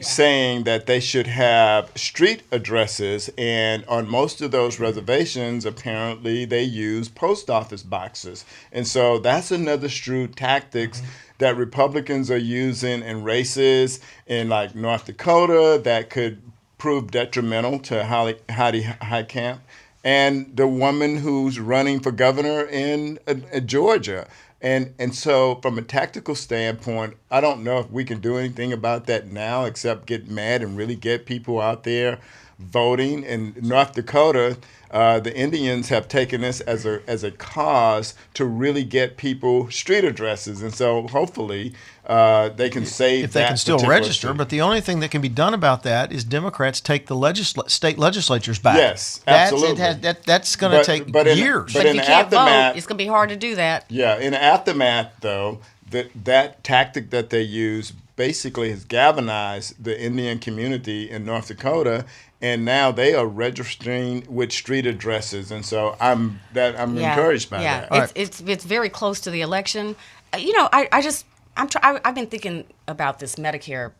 saying that they should have street addresses, and on most of those reservations, apparently they use post office boxes. And so that's another shrewd tactics that Republicans are using in races in like North Dakota that could prove detrimental to Heidi Heitkamp and the woman who's running for governor in Georgia. And so from a tactical standpoint, I don't know if we can do anything about that now except get mad and really get people out there. voting. In North Dakota, the Indians have taken this as a cause to really get people street addresses, and so hopefully they can save if they can still particular register. seat. But the only thing that can be done about that is Democrats take the state legislatures back. Yes, absolutely. That's going to take years. But if you can't vote, it's going to be hard to do that. Yeah, in the aftermath, though, that tactic that they use basically has galvanized the Indian community in North Dakota, and now they are registering with street addresses, and so I'm encouraged by that. Yeah, it's very close to the election. I've been thinking about this Medicare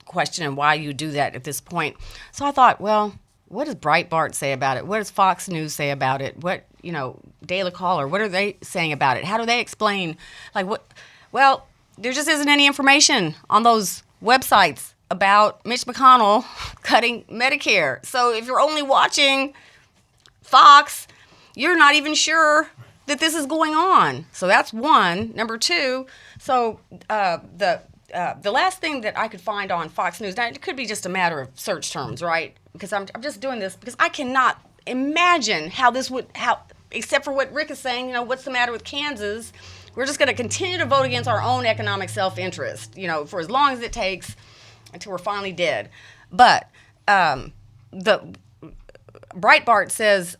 question and why you do that at this point. So I thought, well, what does Breitbart say about it? What does Fox News say about it? What, Daily Caller, what are they saying about it? How do they explain, what? Well, there just isn't any information on those websites about Mitch McConnell cutting Medicare. So if you're only watching Fox, you're not even sure that this is going on. So that's one. Number two, so the last thing that I could find on Fox News, now it could be just a matter of search terms, right? Because I'm just doing this because I cannot imagine how except for what Rick is saying, what's the matter with Kansas? We're just going to continue to vote against our own economic self-interest, for as long as it takes until we're finally dead. But the Breitbart says,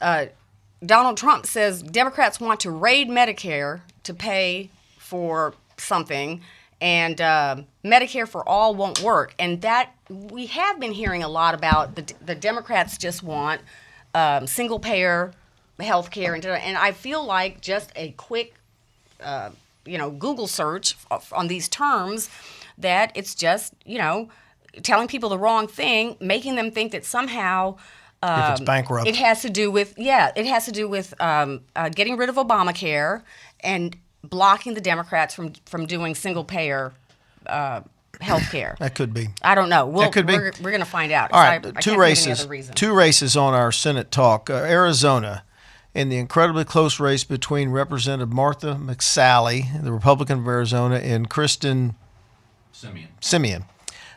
Donald Trump says Democrats want to raid Medicare to pay for something, and Medicare for all won't work. And that we have been hearing a lot about the Democrats just want single-payer health care. And I feel like just a quick Google search on these terms, that it's just, telling people the wrong thing, making them think that somehow if it's bankrupt, it has to do with getting rid of Obamacare and blocking the Democrats from doing single payer health care. That could be. I don't know. That could be. We're going to find out. All right, I two can't think of any other races. reason. Two races on our Senate talk. Arizona, in the incredibly close race between Representative Martha McSally, the Republican of Arizona, and Kristen Simeon,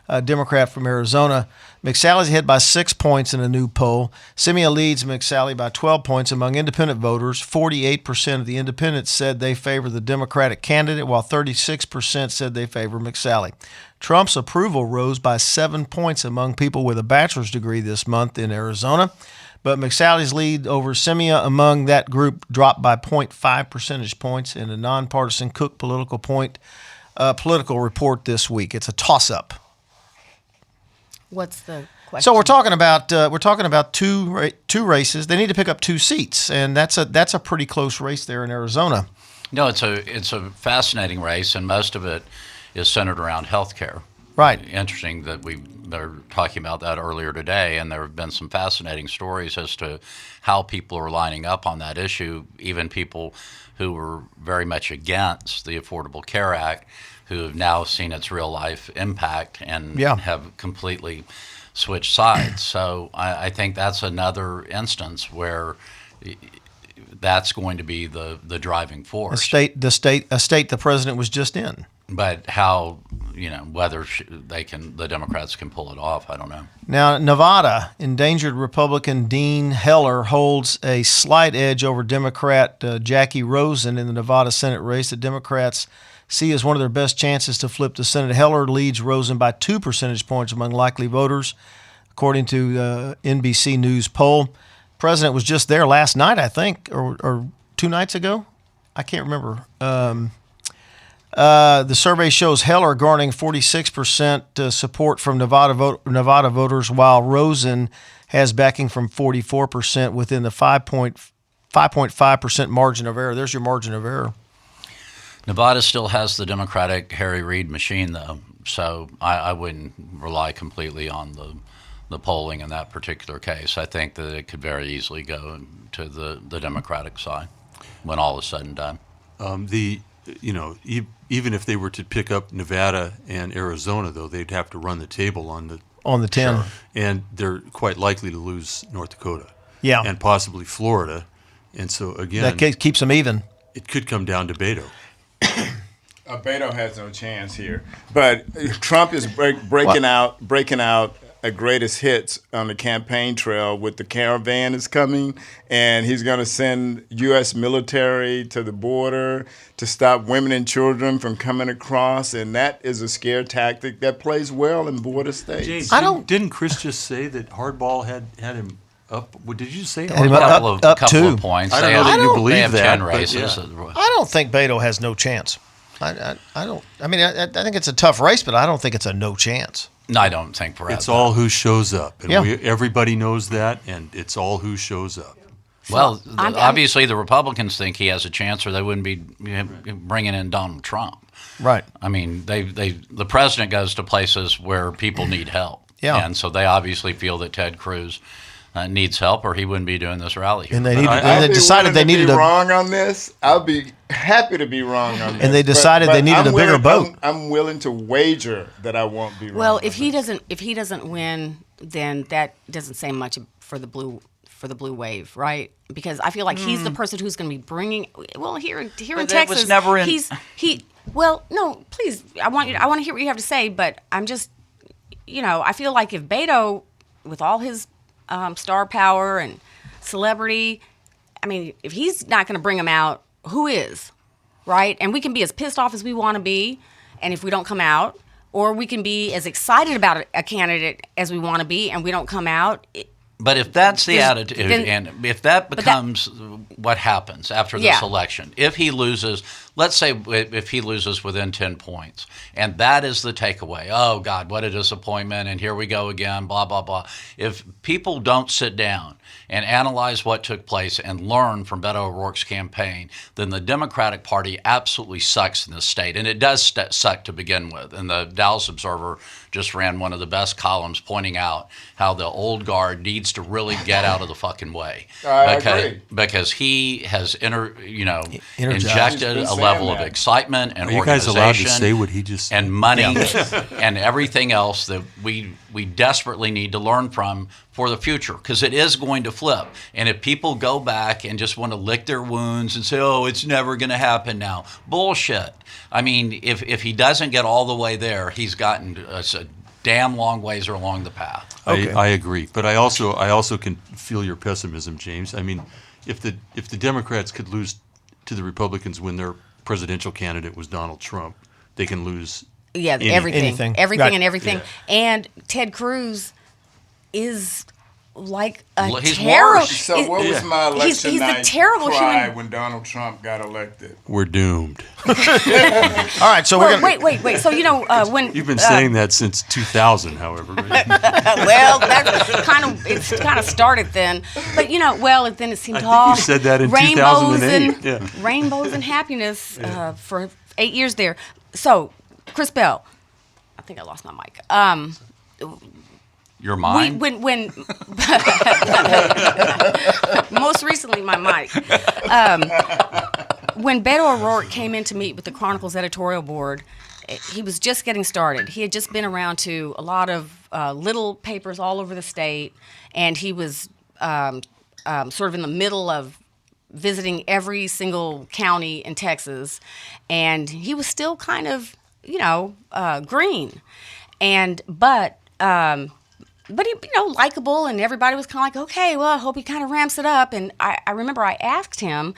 a Democrat from Arizona. McSally's ahead by 6 points in a new poll. Simeon leads McSally by 12 points among independent voters. 48% of the independents said they favor the Democratic candidate, while 36% said they favor McSally. Trump's approval rose by 7 points among people with a bachelor's degree this month in Arizona. But McSally's lead over Simeon among that group dropped by 0.5 percentage points in a nonpartisan Cook political report this week. It's a toss-up. What's the question? So we're talking about two races. They need to pick up 2 seats, and that's a pretty close race there in Arizona. No, it's a fascinating race, and most of it is centered around health care. Right. Interesting that they're talking about that earlier today, and there have been some fascinating stories as to how people are lining up on that issue, even people who were very much against the Affordable Care Act, who have now seen its real life impact and have completely switched sides. So I think that's another instance where that's going to be the driving force. A state the president was just in. But how, whether the Democrats can pull it off, I don't know. Now, Nevada, endangered Republican Dean Heller holds a slight edge over Democrat Jackie Rosen in the Nevada Senate race. The Democrats see as one of their best chances to flip the Senate. Heller leads Rosen by 2 percentage points among likely voters, according to the NBC News poll. The president was just there last night, I think, or 2 nights ago. I can't remember. The survey shows Heller garnering 46% support from Nevada voters, while Rosen has backing from 44% within the 5.5% margin of error. There's your margin of error. Nevada still has the Democratic Harry Reid machine, though, so I wouldn't rely completely on the polling in that particular case. I think that it could very easily go to the Democratic side when all is said and done. Even if they were to pick up Nevada and Arizona, though, they'd have to run the table on the 10. Sure. And they're quite likely to lose North Dakota. Yeah. And possibly Florida. And so, again, that keeps them even. It could come down to Beto. Beto has no chance here. But Trump is breaking out a greatest hits on the campaign trail with the caravan is coming, and he's going to send U.S. military to the border to stop women and children from coming across, and that is a scare tactic that plays well in border states. James, I don't- didn't Chris just say that Hardball had him up? What did you say? Had him Hardball? up couple two. of points. I don't They know have- that you don't- believe they have that. 10 but races. yeah. I don't think Beto has no chance. I don't. I mean, I think it's a tough race, but I don't think it's a no chance. No, I don't think we're It's at all who shows up, and Yeah. everybody knows that, and it's all who shows up. Well, I'm- obviously the Republicans think he has a chance, or they wouldn't be bringing in Donald Trump. Right. I mean, the president goes to places where people need help. Yeah. And so they obviously feel that Ted Cruz needs help, or he wouldn't be doing this rally here. And they But needed. I- And I'll they be decided willing they to needed be a. wrong on this. I'll be happy to be wrong on this. And they decided they needed I'm a bigger willing- boat. I'm willing to wager that I won't be wrong. Well, on if he this. doesn't win, then that doesn't say much for the blue wave, right? Because I feel like he's the person who's going to be bringing. Well, here in But Texas, that was never in- he. Well, no, please, I want to hear what you have to say, but I'm just, I feel like if Beto, with all his star power and celebrity, I mean, if he's not going to bring him out, who is, right? And we can be as pissed off as we want to be, and if we don't come out, or we can be as excited about a candidate as we want to be, and we don't come out. But if that's the There's- attitude, then- and if that that- becomes what happens after this Yeah. election, if he loses, let's say if he loses within 10 points, and that is the takeaway, oh, God, what a disappointment, and here we go again, blah, blah, blah. If people don't sit down and analyze what took place and learn from Beto O'Rourke's campaign, then the Democratic Party absolutely sucks in this state. And it does suck to begin with. And the Dallas Observer just ran one of the best columns pointing out how the old guard needs to really get out of the fucking way. I because, agree. because he has Energized. injected He's a been level saying of that. excitement and Are you guys allowed to organization say what he just said? and money and everything else that we desperately need to learn from for the future, because it is going to flip. And if people go back and just want to lick their wounds and say, oh, it's never going to happen now, bullshit. I mean, if he doesn't get all the way there, he's gotten us a damn long ways along the path. Okay. I agree, but I also can feel your pessimism, James. I mean, if the Democrats could lose to the Republicans when their presidential candidate was Donald Trump, they can lose. Yeah, anything. everything, Right. and everything. And Ted Cruz is like a He's terrible. worse. So what was my election he's a night terrible cry human. when Donald Trump got elected? We're doomed. All right, so we're Well, gonna. wait. So when You've been saying that since 2000, however. Right? well, that's kind of started then. But then it seemed I think all you said that in rainbows 2008, and yeah. rainbows and happiness for 8 years there. So Chris Bell, I think I lost my mic. Your mind? When most recently my mic. When Beto O'Rourke came in to meet with the Chronicle's editorial board, he was just getting started. He had just been around to a lot of little papers all over the state, and he was sort of in the middle of visiting every single county in Texas, and he was still kind of, green, but he, likable, and everybody was kind of like, okay, well, I hope he kind of ramps it up. And I remember I asked him,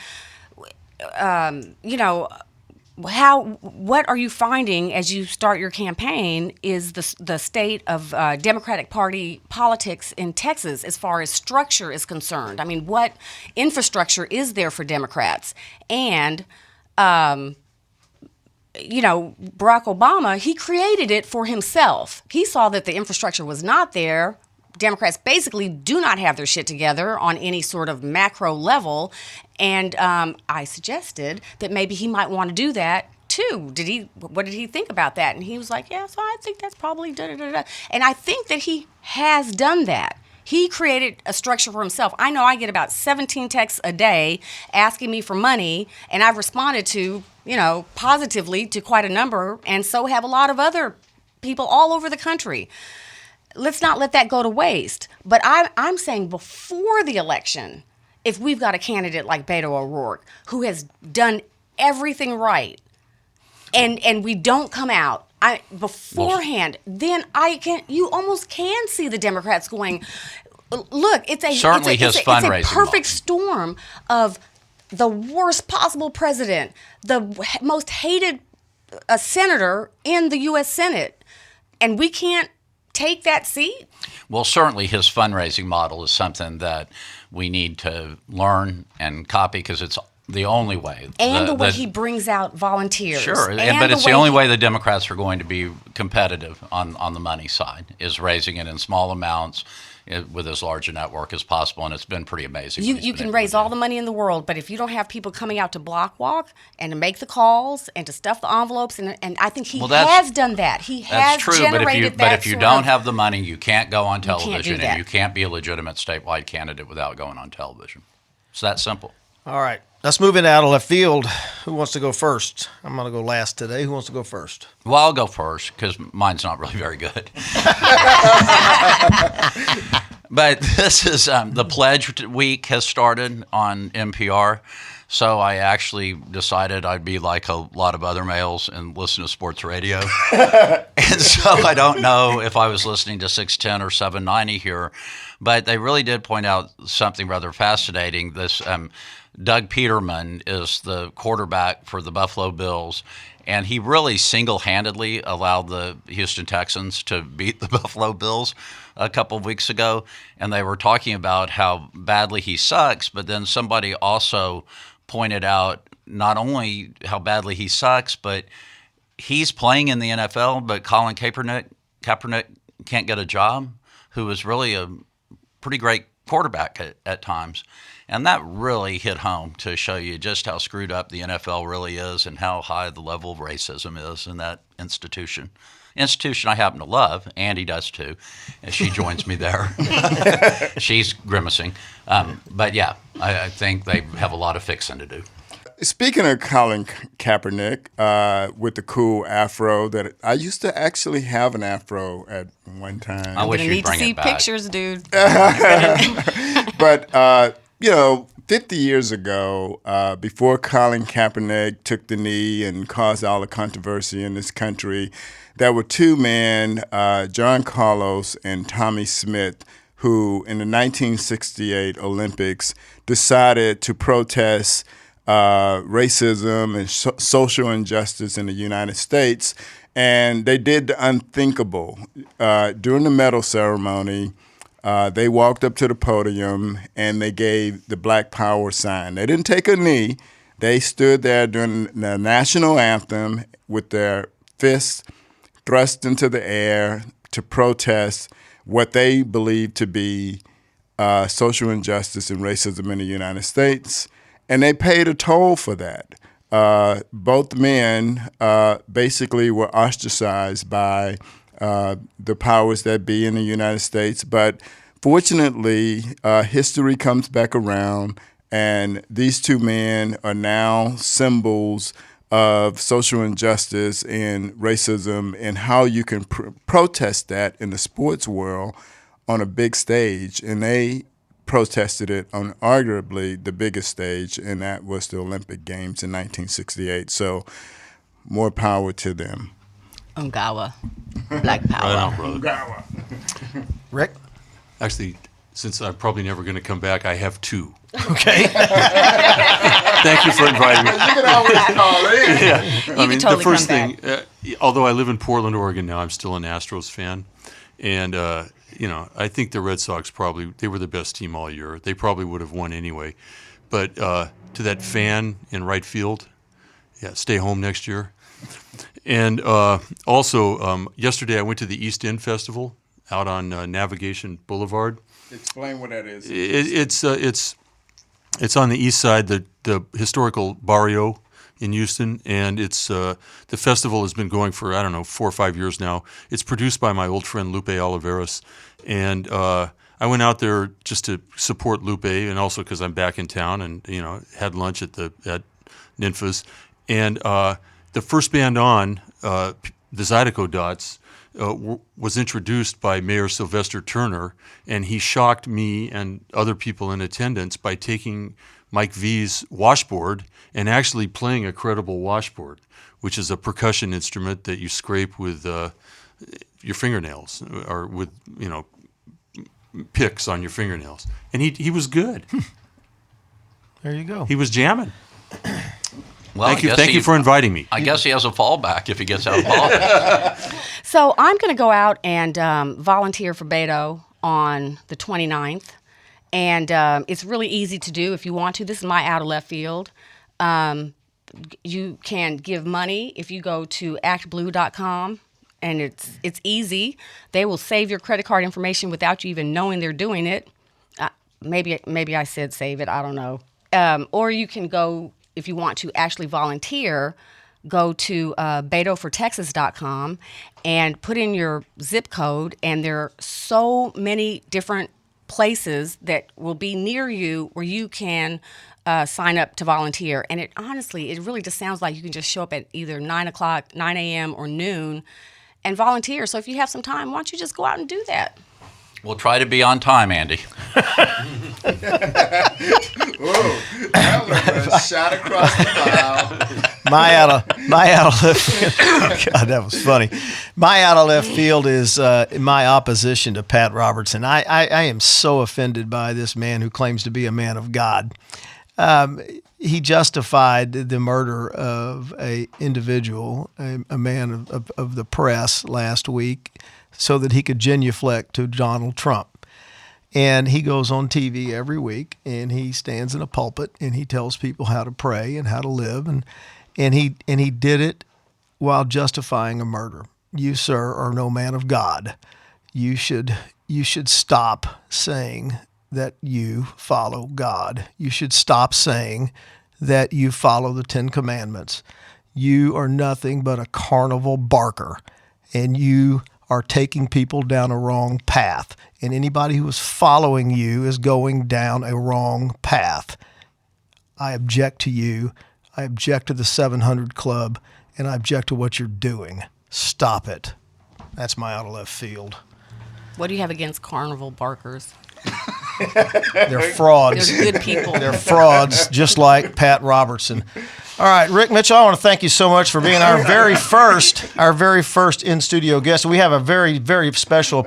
what are you finding as you start your campaign is the state of Democratic Party politics in Texas as far as structure is concerned? I mean, what infrastructure is there for Democrats? And Barack Obama, he created it for himself. He saw that the infrastructure was not there. Democrats basically do not have their shit together on any sort of macro level. And I suggested that maybe he might want to do that too. What did he think about that? And he was like, yeah, so I think that's probably da-da-da-da. And I think that he has done that. He created a structure for himself. I know I get about 17 texts a day asking me for money, and I've responded to, positively to quite a number, and so have a lot of other people all over the country. Let's not let that go to waste. But I'm saying before the election, if we've got a candidate like Beto O'Rourke who has done everything right, and we don't come out beforehand, then you almost can see the Democrats going, look, it's a perfect storm of the worst possible president, the most hated senator in the U.S. Senate, and we can't take that seat? Well, certainly his fundraising model is something that we need to learn and copy because it's the only way. And the way he brings out volunteers. Sure, but it's the only way the Democrats are going to be competitive on the money side, is raising it in small amounts with as large a network as possible, and it's been pretty amazing. You can raise all the money in the world, but if you don't have people coming out to block walk and to make the calls and to stuff the envelopes, and I think he has done that. He has generated that. But if you don't have the money, you can't go on television, and you can't be a legitimate statewide candidate without going on television. It's that simple. All right. Let's move into out of left field. Who wants to go first? I'm going to go last today. Who wants to go first? Well, I'll go first because mine's not really very good. But this is the Pledge Week has started on NPR. So I actually decided I'd be like a lot of other males and listen to sports radio. And so I don't know if I was listening to 610 or 790 here, but they really did point out something rather fascinating. This Doug Peterman is the quarterback for the Buffalo Bills, and he really single-handedly allowed the Houston Texans to beat the Buffalo Bills a couple of weeks ago. And they were talking about how badly he sucks, but then somebody also pointed out not only how badly he sucks, but he's playing in the NFL, but Colin Kaepernick can't get a job, who is really a pretty great quarterback at times. And that really hit home to show you just how screwed up the NFL really is and how high the level of racism is in that institution. Institution I happen to love. Andy does too. And she joins me there. She's grimacing. But yeah, I think they have a lot of fixing to do. Speaking of Colin Kaepernick, with the cool afro, that I used to actually have an afro at one time. I wish you'd bring it back. Need to see pictures, dude. But 50 years ago, before Colin Kaepernick took the knee and caused all the controversy in this country, there were two men, John Carlos and Tommy Smith, who in the 1968 Olympics decided to protest racism and social injustice in the United States. And they did the unthinkable. During the medal ceremony, they walked up to the podium and they gave the Black Power sign. They didn't take a knee. They stood there during the national anthem with their fists thrust into the air to protest what they believed to be social injustice and racism in the United States. And they paid a toll for that. Both men basically were ostracized by the powers that be in the United States. But fortunately, history comes back around, and these two men are now symbols of social injustice and racism and how you can protest that in the sports world on a big stage. And they protested it on arguably the biggest stage, and that was the Olympic Games in 1968. So more power to them. Ungawa. Black power. Right on, brother. Ungawa. Rick? Actually, since I'm probably never going to come back, I have two. Okay. Thank you for inviting me. You can always call in. Yeah. totally the first come thing, although I live in Portland, Oregon now, I'm still an Astros fan. And, I think the Red Sox they were the best team all year. They probably would have won anyway. But to that fan in right field, stay home next year. And also, yesterday I went to the East End Festival out on Navigation Boulevard. Explain what that is. It's on the east side, the historical barrio in Houston, and it's the festival has been going for 4 or 5 years now. It's produced by my old friend Lupe Oliveras, and I went out there just to support Lupe, and also because I'm back in town, and had lunch at Ninfa's, and the first band on, the Zydeco Dots, was introduced by Mayor Sylvester Turner, and he shocked me and other people in attendance by taking Mike V's washboard and actually playing a credible washboard, which is a percussion instrument that you scrape with your fingernails or with, picks on your fingernails. And he was good. There you go. He was jamming. Well, Thank you for inviting me. I guess he has a fallback if he gets out of politics. So I'm going to go out and volunteer for Beto on the 29th. And it's really easy to do if you want to. This is my out of left field. You can give money if you go to actblue.com, and it's easy. They will save your credit card information without you even knowing they're doing it. Maybe I said save it. I don't know. Or you can go, if you want to actually volunteer, go to betofortexas.com and put in your zip code, and there are so many different places that will be near you where you can sign up to volunteer. And it really just sounds like you can just show up at either 9 a.m. or noon and volunteer. So if you have some time, why don't you just go out and do that? We'll try to be on time, Andy. Whoa, that was a shot across the bow. My out of left field. God, that was funny. My out of left field is my opposition to Pat Robertson. I am so offended by this man who claims to be a man of God. He justified the murder of a individual, a man of the press last week, so that he could genuflect to Donald Trump. And he goes on TV every week, and he stands in a pulpit, and he tells people how to pray and how to live, and he did it while justifying a murder. You, sir, are no man of God. You should stop saying that you follow God. You should stop saying that you follow the Ten Commandments. You are nothing but a carnival barker, and you are taking people down a wrong path. And anybody who is following you is going down a wrong path. I object to you. I object to the 700 Club, and I object to what you're doing. Stop it. That's my out of left field. What do you have against carnival barkers? They're frauds. They're good people. They're frauds, just like Pat Robertson. All right, Rick Mitchell, I want to thank you so much for being our very first in-studio guest. We have a very, very special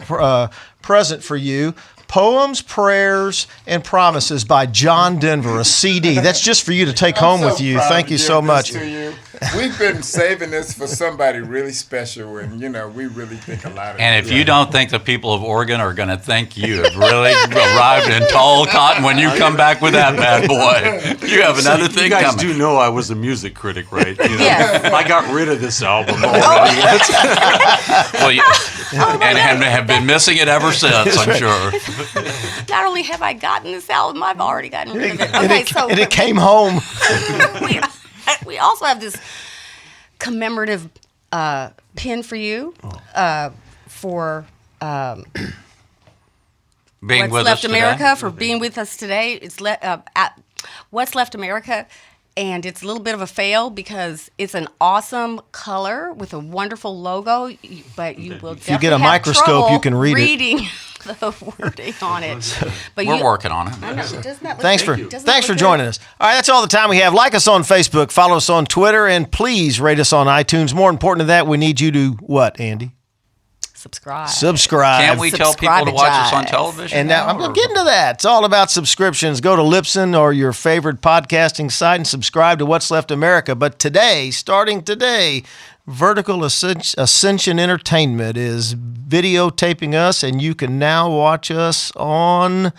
present for you. Poems, Prayers, and Promises by John Denver, a CD. That's just for you to take home with you. Thank you so much. We've been saving this for somebody really special, and, we really think a lot of it. And if you don't think the people of Oregon are going to think you have really arrived in tall cotton when you come back with that bad boy, you have another thing coming. You guys do know I was a music critic, right? Yes. I got rid of this album already. And have been missing it ever since, I'm sure. Not only have I gotten this album, I've already gotten rid of it. Okay, And it came home. we also have this commemorative pin for you for Being What's with Left us America, today. for being with us today. It's at What's Left America, and it's a little bit of a fail because it's an awesome color with a wonderful logo, but you will you get a microscope, you can read it. reading the wording on it. But We're working on it. I know, doesn't that look Thanks good? for Doesn't that look joining good? us. All right, that's all the time we have. Like us on Facebook, follow us on Twitter, and please rate us on iTunes. More important than that, we need you to what, Andy? Subscribe. Subscribe. Can't we tell people to watch us on television? And now I'm getting to that. It's all about subscriptions. Go to Libsyn or your favorite podcasting site and subscribe to What's Left America. But today, starting today, Vertical Ascension Entertainment is videotaping us, and you can now watch us on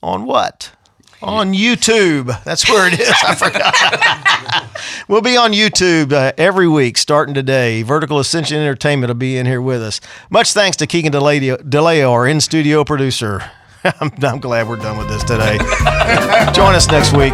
what? On YouTube. That's where it is. I forgot. We'll be on YouTube every week starting today. Vertical Ascension Entertainment will be in here with us. Much thanks to Keegan DeLeo, our in-studio producer. I'm glad we're done with this today. Join us next week.